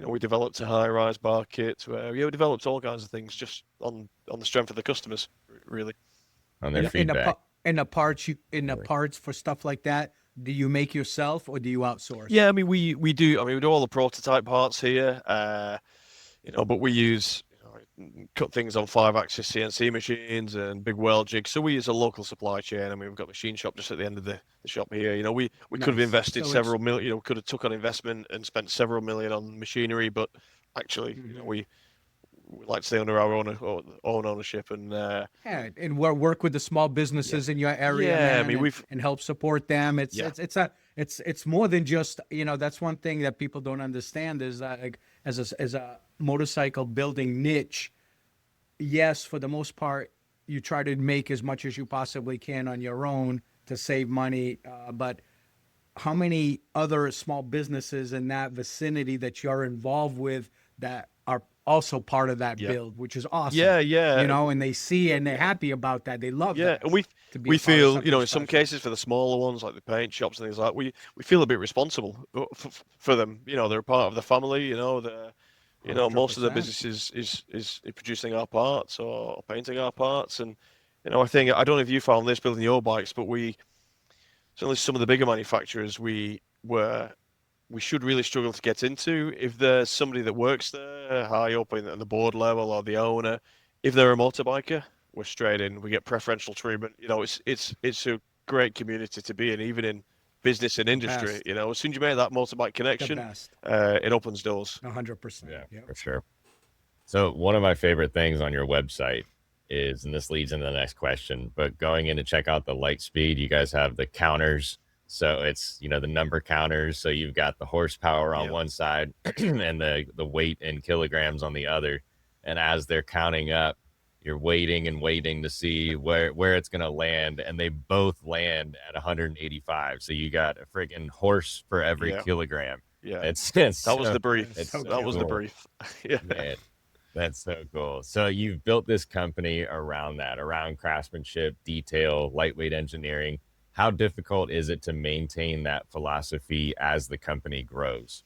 we developed a high-rise bar kit where we developed all kinds of things just on the strength of the customers, really. On their Yeah. feedback. In the parts in the Really. parts for stuff like that, do you make yourself or do you outsource? Yeah, I mean we do. I mean we do all the prototype parts here, but we use cut things on 5-axis CNC machines and big weld jigs. So we use a local supply chain. I mean we've got a machine shop just at the end of the shop here. We could have Nice. invested So it's several million. Could have took on investment and spent several million on machinery, but actually mhm. we like to stay under our own ownership, and Yeah, and work with the small yeah, businesses in your area, yeah. I man, mean we've and help support them. It's yeah. it's it's a it's more than just that's one thing that people don't understand is that like as a motorcycle building niche, yes, for the most part, you try to make as much as you possibly can on your own to save money, but how many other small businesses in that vicinity that you're involved with that are also part of that Yeah. build, which is awesome, Yeah, yeah, and they see and they're happy about that. They love yeah, that and we to be a we part of feel, something in some special. cases for the smaller ones like the paint shops and things like that, we feel a bit responsible for them. They're a part of the family. Most of the 100%. business is producing our parts or painting our parts, and I think I don't know if you found this building your bikes, but we certainly some of the bigger manufacturers we were we should really struggle to get into. If there's somebody that works there high up in the board level or the owner, if they're a motorbiker, we're straight in. We get preferential treatment. It's a great community to be in, even in business and The industry. best. As soon as you make that motorbike The connection, best. it opens doors. 100%. Yeah, Yep. for sure. So one of my favorite things on your website is, and this leads into the next question, but going in to check out the Lightspeed, you guys have the counters. So it's, the number counters. So you've got the horsepower on Yeah. one side and the weight in kilograms on the other. And as they're counting up, you're waiting and waiting to see where it's going to land. And they both land at 185. So you got a friggin' horse for every Yeah. kilogram. Yeah. It's That was the brief. it's So That was the cool. brief. Yeah. Man, that's so cool. So you've built this company around that, around craftsmanship, detail, lightweight engineering. How difficult is it to maintain that philosophy as the company grows?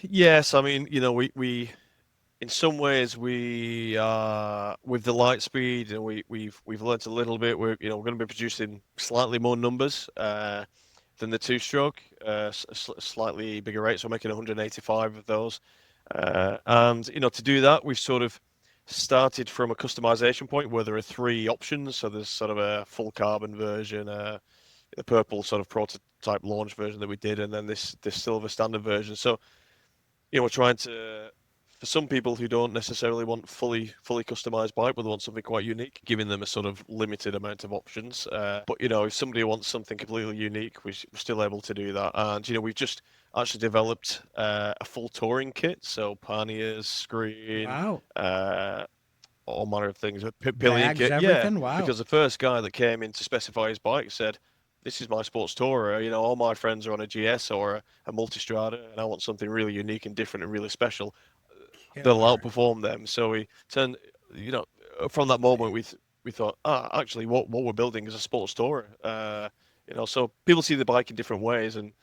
Yes. I mean, we in some ways we with the light speed, we've learnt a little bit. We're going to be producing slightly more numbers than the two-stroke, slightly bigger rate. So we're making 185 of those. And to do that, we've sort of started from a customization point where there are three options. So there's sort of a full carbon version, the purple sort of prototype launch version that we did, and then this silver standard version. So we're trying to, for some people who don't necessarily want fully customized bike, but they want something quite unique, giving them a sort of limited amount of options. But if somebody wants something completely unique, we're still able to do that. And we've just actually developed a full touring kit, so panniers, screen, Wow. all manner of things, a pillion Bags, kit. Yeah, everything. Wow. because the first guy that came in to specify his bike said, "This is my sports tourer. All my friends are on a GS or a Multistrada, and I want something really unique and different and really special. They'll Killer. outperform them." So we turned, you know, from that moment we thought, actually, what we're building is a sports tourer. So people see the bike in different ways, and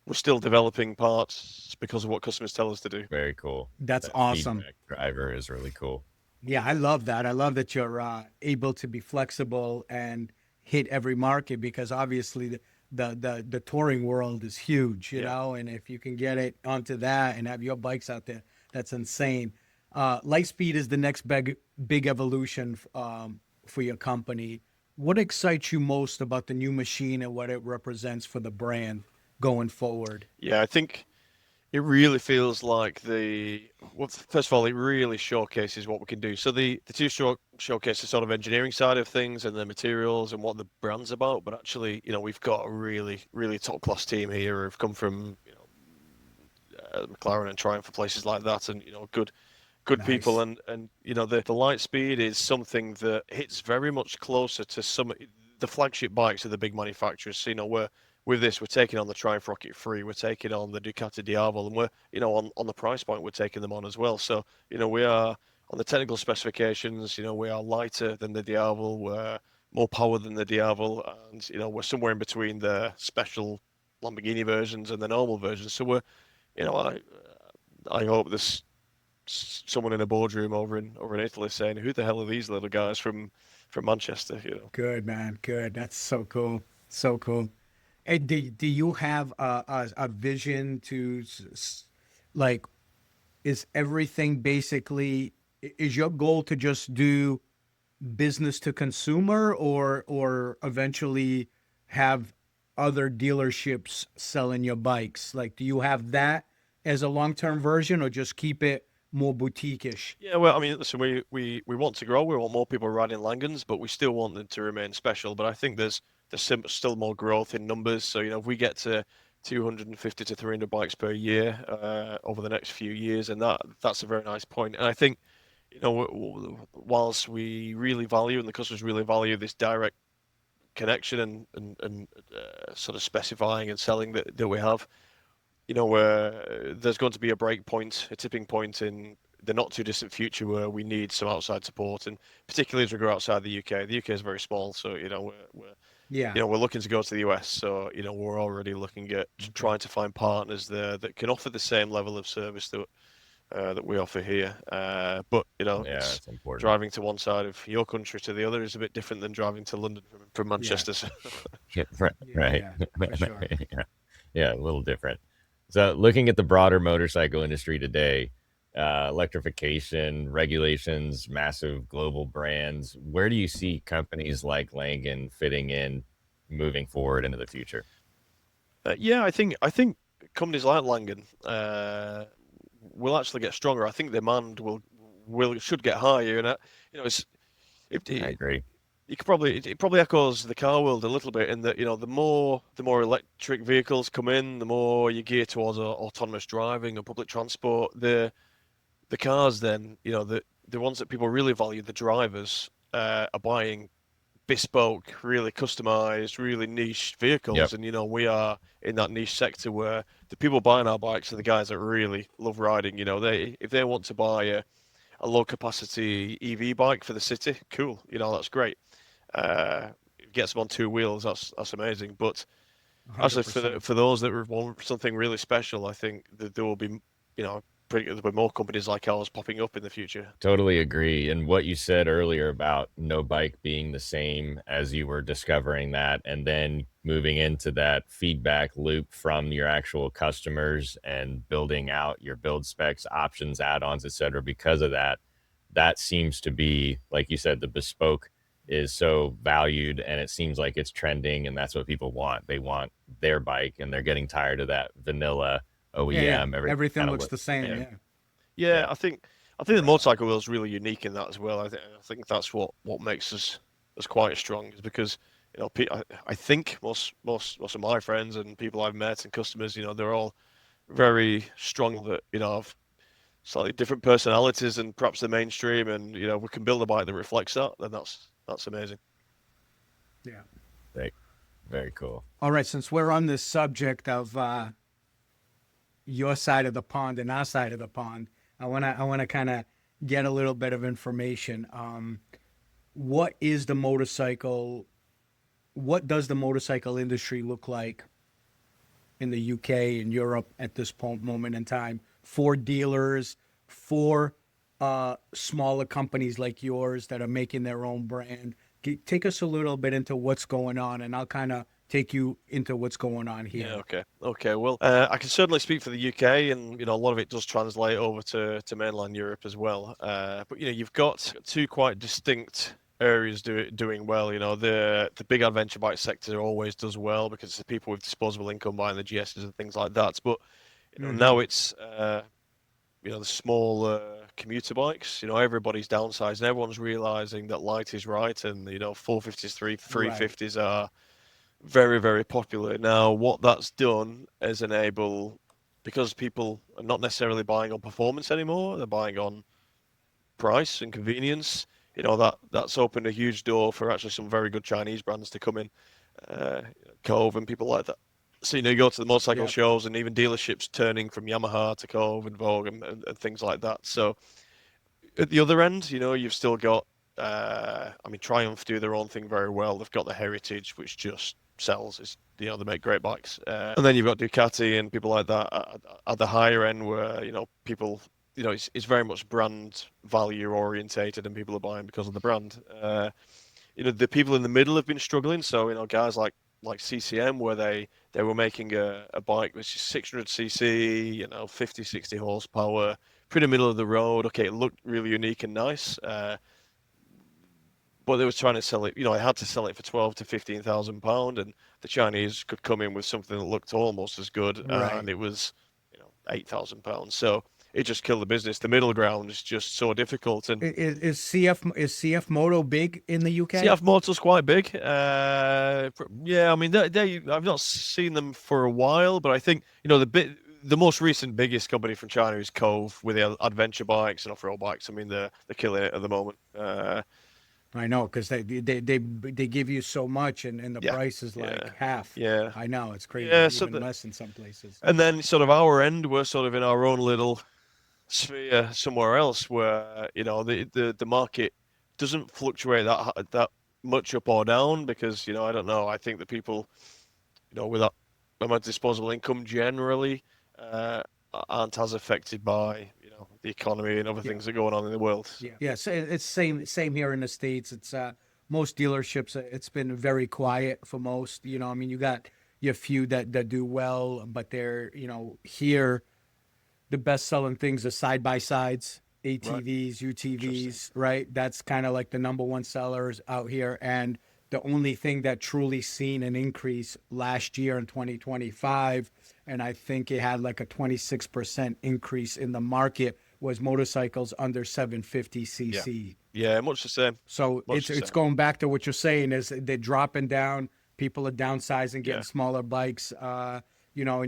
we're still developing parts because of what customers tell us to do. Very cool. That's That awesome. feedback driver is really cool. Yeah, I love that. I love that you're able to be flexible and hit every market because obviously the touring world is huge, Yeah. and if you can get it onto that and have your bikes out there, that's insane. Lightspeed is the next big evolution for your company. What excites you most about the new machine and what it represents for the brand going forward? Yeah, I think it really feels like well, first of all, it really showcases what we can do. So the two-stroke showcase the sort of engineering side of things and the materials and what the brand's about. But actually, we've got a really, really top-class team here who've come from, McLaren and Triumph for places like that, and good people. Nice. And the light speed is something that hits very much closer to some the flagship bikes of the big manufacturers. So, with this, we're taking on the Triumph Rocket 3, we're taking on the Ducati Diavel, and we're on the price point, we're taking them on as well. So we are on the technical specifications. We are lighter than the Diavel, we're more power than the Diavel, and we're somewhere in between the special Lamborghini versions and the normal versions. So we're you know I hope this someone in a boardroom over in Italy saying, "Who the hell are these little guys from Manchester?" Good, man. Good. That's so cool. So cool. Hey, do you have a vision to like, is everything basically, is your goal to just do business to consumer or eventually have other dealerships selling your bikes? Like, do you have that as a long-term version or just keep it more boutique-ish? Yeah, well, I mean, listen, we want to grow. We want more people riding Langens, but we still want them to remain special. But I think there's still more growth in numbers. So if we get to 250 to 300 bikes per year over the next few years, and that's a very nice point. And I think whilst we really value and the customers really value this direct connection and sort of specifying and selling that we have, where there's going to be a break point, a tipping point in the not too distant future where we need some outside support, and particularly as we go outside the UK. The UK is very small, so Yeah. we're looking to go to the US. So we're already looking at Okay. trying to find partners there that can offer the same level of service that we offer here. But Yeah, it's it's important. driving to one side of your country to the other is a bit different than driving to London from Yeah. Manchester. So, Yeah, right. Yeah. Right. Yeah. For sure. Yeah. Yeah, a little different. So, looking at the broader motorcycle industry today, electrification, regulations, massive global brands, where do you see companies like Langen fitting in moving forward into the future? Yeah, I think companies like Langen will actually get stronger. I think demand will should get higher, and it's I it, agree. you could probably it probably echoes the car world a little bit in that the more electric vehicles come in, the more you gear towards autonomous driving and public transport. The cars then, the ones that people really value, the drivers, are buying bespoke, really customized, really niche Yep. vehicles. And we are in that niche sector where the people buying our bikes are the guys that really love riding. They if they want to buy a low capacity EV bike for the city, cool. That's great. It gets them on two wheels. That's amazing. But actually, for 100%. for those that want something really special, I think that there will be, there'll be more companies like ours popping up in the future. Totally agree. And what you said earlier about no bike being the same as you were discovering that, and then moving into that feedback loop from your actual customers and building out your build specs, options, add-ons, etc. Because of that, that seems to be, like you said, the bespoke is so valued and it seems like it's trending and that's what people want. They want their bike and they're getting tired of that vanilla Yeah, yeah. OEM, everything Everything kind of looks look. the same. Yeah. Yeah. Yeah, Yeah. I think the motorcycle world is really unique in that as well. I think that's what makes us quite strong is because I think most of my friends and people I've met and customers, they're all very strong that have slightly different personalities and perhaps the mainstream, and we can build a bike that reflects that. Then that's amazing. Yeah. Very, very cool. All right. Since we're on this subject of your side of the pond and our side of the pond, I wanna kind of get a little bit of information. What is the motorcycle? What does the motorcycle industry look like in the UK and Europe at this moment in time for dealers, for smaller companies like yours that are making their own brand? Take us a little bit into what's going on, and I'll kind of take you into what's going on Yeah, here. okay. Well, I can certainly speak for the UK, and a lot of it does translate over to mainland Europe as well. But you've got two quite distinct areas doing well. The big adventure bike sector always does well because it's the people with disposable income buying the GSs and things like that. But Mm-hmm. now it's the small commuter bikes. Everybody's downsizing. Everyone's realizing that light is right, and 450s, Right. 350s are very, very popular. Now, what that's done is enable, because people are not necessarily buying on performance anymore, they're buying on price and convenience. That's opened a huge door for actually some very good Chinese brands to come in, uh, Cove and people like that. So you go to the motorcycle Yep. shows and even dealerships turning from Yamaha to Cove and Vogue and things like that. So at the other end, you've still got, I mean, Triumph do their own thing very well. They've got the Heritage, which just sells. They make great bikes. And then you've got Ducati and people like that at the higher end where, people, it's very much brand value orientated and people are buying because of the brand. The people in the middle have been struggling. So, guys like CCM where they were making a bike which is 600 cc, 50, 60 horsepower, pretty middle of the road. Okay, it looked really unique and nice. But they was trying to sell it, I had to sell it for 12 to 15,000 pound, and the Chinese could come in with something that looked almost as good, and Right. it was, £8,000. So it just killed the business. The middle ground is just so difficult, and Is CF Moto big in the UK? CF Motor's quite big. Yeah, I mean, I've not seen them for a while, but I think the most recent biggest company from China is Cove with the adventure bikes and off-road bikes. I mean, they're killing it at the moment. I know, because they give you so much, and the Yeah, price is yeah, like half. yeah, I know, it's yeah. crazy, So even less in some places. and then sort of our end, we're sort of in our own little sphere somewhere else where the market doesn't fluctuate that much up or down because I don't know. I think that people with that amount of disposable income generally uh, aren't as affected by the economy and other Yeah. things that are going on in the world. Yeah, so it's same here in the States. It's most dealerships. It's been very quiet for most. I mean, you got You have few that do well, but they're, here the best selling things are side by sides, Right. ATVs, Interesting. UTVs, right? That's kind of like the number one sellers out here. And the only thing that truly seen an increase last year in 2025, and I think it had like a 26% increase in the market, was motorcycles under 750 Yeah. cc. Yeah, much the same. So Much the it's same. going back to what you're saying, is they're dropping down. People are downsizing, Yeah. getting smaller bikes. And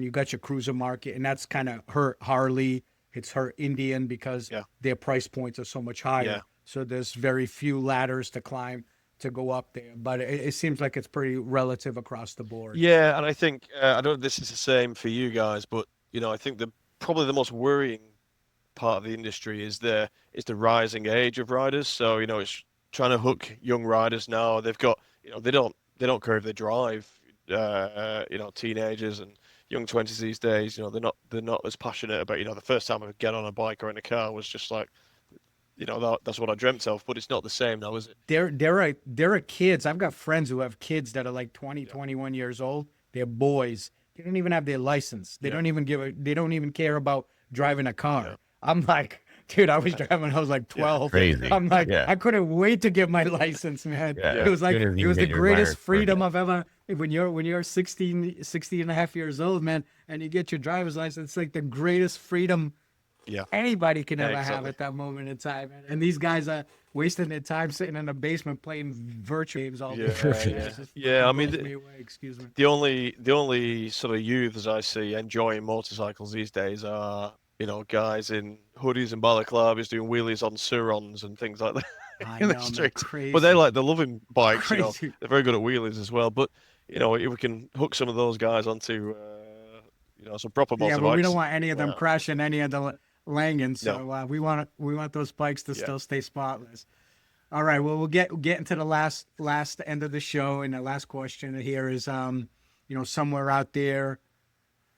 you got your cruiser market, and that's kind of hurt Harley. It's hurt Indian because Yeah. their price points are so much Yeah. higher. So there's very few ladders to climb to go up there. But it seems like it's pretty relative across the board. Yeah, and I think I don't know if this is the same for you guys, but I think probably the most worrying part of the industry is the rising age of riders. So, it's trying to hook young riders now. They've got, they don't care if they drive, teenagers and young 20s these days, they're not as passionate about, the first time I get on a bike or in a car was just like, that's what I dreamt of, but it's not the same now, is it? There are kids. I've got friends who have kids that are like 20, Yeah. 21 years old. They're boys. They don't even have their license. They Yeah. don't even they don't even care about driving a car. Yeah. I'm like, dude, I was driving when I was like Yeah. 12. Crazy. I'm like, Yeah. I couldn't wait to get my license, man. Yeah. It was like, As soon as it you was can the get your greatest driver's freedom permit. I've ever, when you're 16 and a half years old, man, and you get your driver's license, it's like the greatest freedom Yeah. anybody can Yeah, ever have exactly. at that moment in time. And these guys are wasting their time sitting in a basement playing virtual games all day. Yeah, It yeah. just Yeah, I fucking mean, blows me away. Excuse me. the only sort of youths I see enjoying motorcycles these days are, guys in hoodies and balaclavas doing wheelies on Surons and things like that I in the know, man. streets. But they're loving bikes, Crazy. they're very good at wheelies as well. But, if we can hook some of those guys onto, some proper Yeah, but we don't motorbikes, want any of them crashing any of the Langen. no, So we want those bikes to yeah, still stay spotless. All right. Well, we'll get into the last end of the show, and the last question here is, somewhere out there,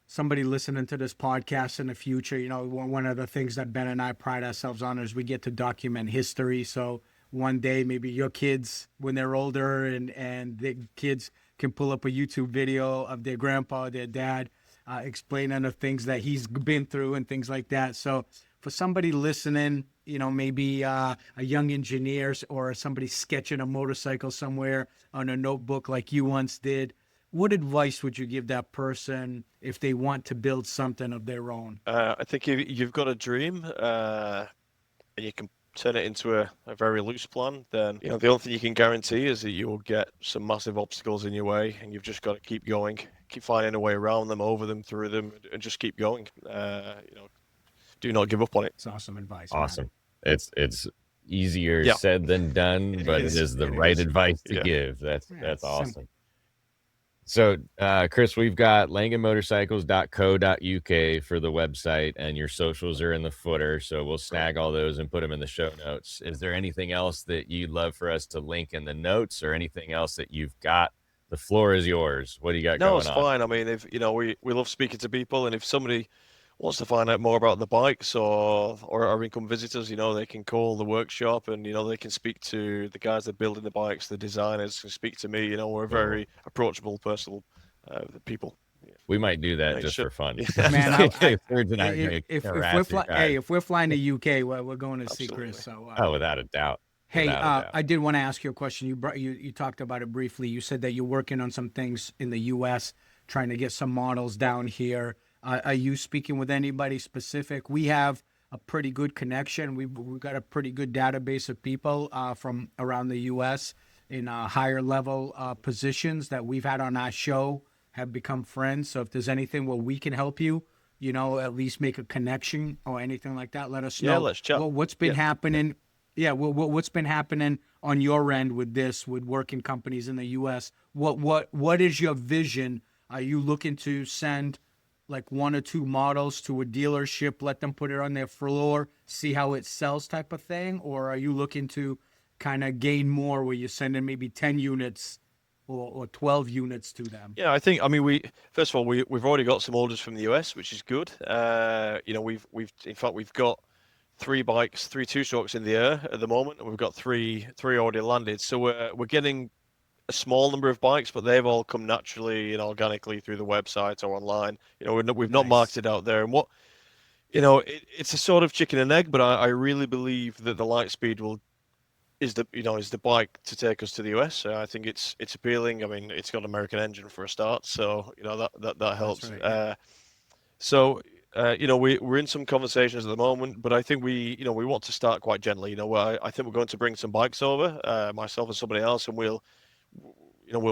somebody listening to this podcast in the future, one of the things that Ben and I pride ourselves on is we get to document history. So one day, maybe your kids, when they're older, and the kids can pull up a YouTube video of their grandpa, or their dad, explaining the things that he's been through and things like that. So for somebody listening, maybe a young engineer or somebody sketching a motorcycle somewhere on a notebook like you once did, what advice would you give that person if they want to build something of their own? I think if you've got a dream, and you can turn it into a very loose plan, then the only thing you can guarantee is that you will get some massive obstacles in your way, and you've just got to keep going, keep finding a way around them, over them, through them, and just keep going. Do not give up on it. It's awesome advice. Man. Awesome. It's easier Yeah. said than done, but it is the It right is. advice to Yeah. give. That's it's awesome. simple. So, Chris, we've got langenmotorcycles.co.uk for the website, and your socials are in the footer. So we'll snag all those and put them in the show notes. Is there anything else that you'd love for us to link in the notes, or anything else that you've got? The floor is yours. What do you got No, going it's on? fine. I mean, if we love speaking to people, and if somebody wants to find out more about the bikes or our income visitors, they can call the workshop, and they can speak to the guys that are building the bikes, the designers can speak to me. We're very approachable, personal people. We might do that Yeah, just sure. for fun. Yeah. Man, Serge and I are gonna if harass we're you guys. if we're flying to UK, we're going to see Absolutely. Chris. So Oh, without a doubt. hey, Without a doubt. I did want to ask you a question. You talked about it briefly. You said that you're working on some things in the U.S., trying to get some models down here. Are you speaking with anybody specific? We have a pretty good connection. We've got a pretty good database of people from around the U.S. in higher level positions that we've had on our show, have become friends. So if there's anything where we can help you, at least make a connection or anything like that, let us know. Yeah, let's chat. Well, what's been Yeah. happening? Yeah, well, what's been happening on your end with working companies in the U.S.? What is your vision? Are you looking to send like one or two models to a dealership, let them put it on their floor, see how it sells type of thing? Or are you looking to kind of gain more where you're sending maybe 10 units or 12 units to them? Yeah, I mean, first of all, we've already got some orders from the US, which is good. We've got 3 two-strokes in the air at the moment, and we've got three already landed. So we're getting a small number of bikes, but they've all come naturally and organically through the website or online. We've not Nice. marketed out there, and it's a sort of chicken and egg, but I really believe that the Lightspeed is the bike to take us to the US. So I think it's appealing. I mean, it's got an American engine for a start, so that helps. right, yeah. So we're in some conversations at the moment, but I think we want to start quite gently. I think we're going to bring some bikes over, myself and somebody else, and we'll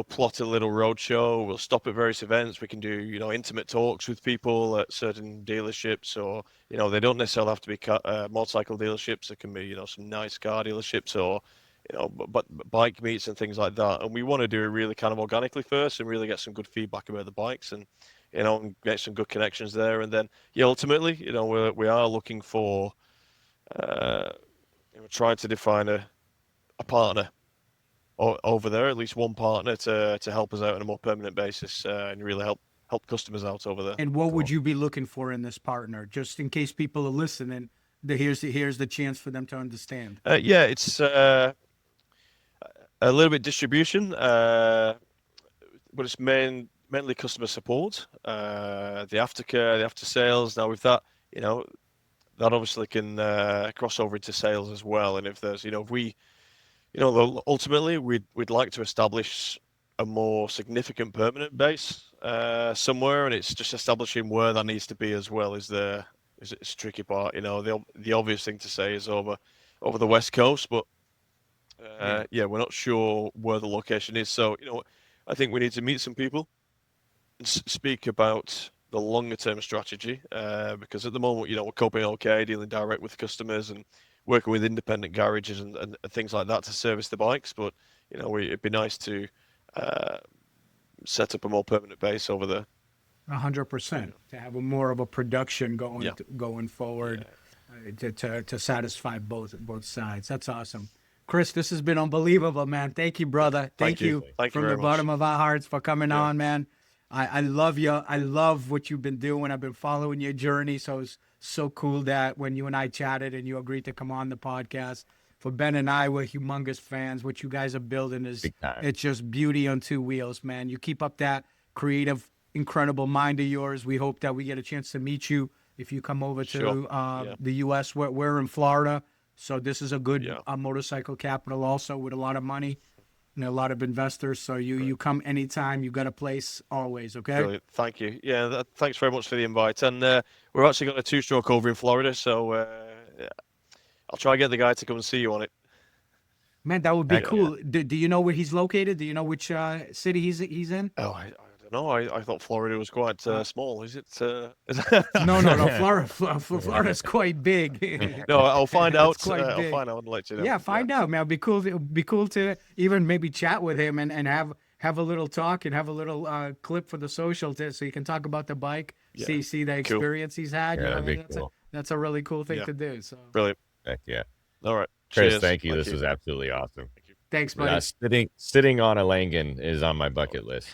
plot a little roadshow. We'll stop at various events. We can do, intimate talks with people at certain dealerships, or, they don't necessarily have to be motorcycle dealerships. It can be, some nice car dealerships, or, but bike meets and things like that. And we want to do it really kind of organically first and really get some good feedback about the bikes and, and get some good connections there. And then, ultimately, we are looking for, trying to define a partner over there, at least one partner to help us out on a more permanent basis, and really help customers out over there. And what would you be looking for in this partner, just in case people are listening? Here's the chance for them to understand. It's a little bit distribution, but it's mainly customer support, the aftercare, the after sales. Now with that, that obviously can cross over into sales as well. And if there's, if we ultimately, we'd like to establish a more significant permanent base somewhere, and it's just establishing where that needs to be as well is the tricky part. The obvious thing to say is over the West Coast, but we're not sure where the location is. So I think we need to meet some people and speak about the longer term strategy, because at the moment, we're coping okay, dealing direct with customers and working with independent garages and things like that to service the bikes. But it'd be nice to set up a more permanent base over there. 100%. To have more of a production going forward, to satisfy both sides. That's awesome. Chris, this has been unbelievable, man. Thank you, brother. Thank you from the bottom of our hearts for coming on, man. I love you. I love what you've been doing. I've been following your journey. So it's so cool that when you and I chatted and you agreed to come on the podcast. For Ben and I, we're humongous fans. What you guys are building it's just beauty on two wheels, man. You keep up that creative, incredible mind of yours. We hope that we get a chance to meet you if you come over to the U.S. We're in Florida, so this is a good motorcycle capital also with a lot of money and a lot of investors. So you come anytime. You got a place always, okay? Brilliant. Thank you. Yeah, thanks very much for the invite. And we're actually got a two-stroke over in Florida, so I'll try and get the guy to come and see you on it. Man, that would be cool. Do you know where he's located? Do you know which city he's in? Oh, I don't know. I thought Florida was quite small. Is it? No. Florida's quite big. No, I'll find out. Quite big. I'll find out and let you know. Yeah, find out, man. It'd be cool to even maybe chat with him and have a little talk and have a little clip for the social so you can talk about the bike, see the experience he's had. Yeah, that'd be cool. That's a really cool thing to do. So brilliant. Heck yeah. All right. Chris, Cheers. thank you. This was absolutely awesome. Thanks, buddy. Sitting on a Langen is on my bucket list.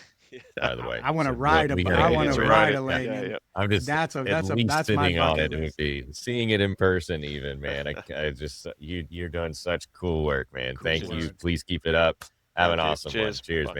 By the way, I want to ride a Langen. Yeah. I'm just that's sitting my on bucket it. list. Would be seeing it in person, even, man. I just you're doing such cool work, man. Thank you. Please keep it up. Have an awesome one. Cheers, man.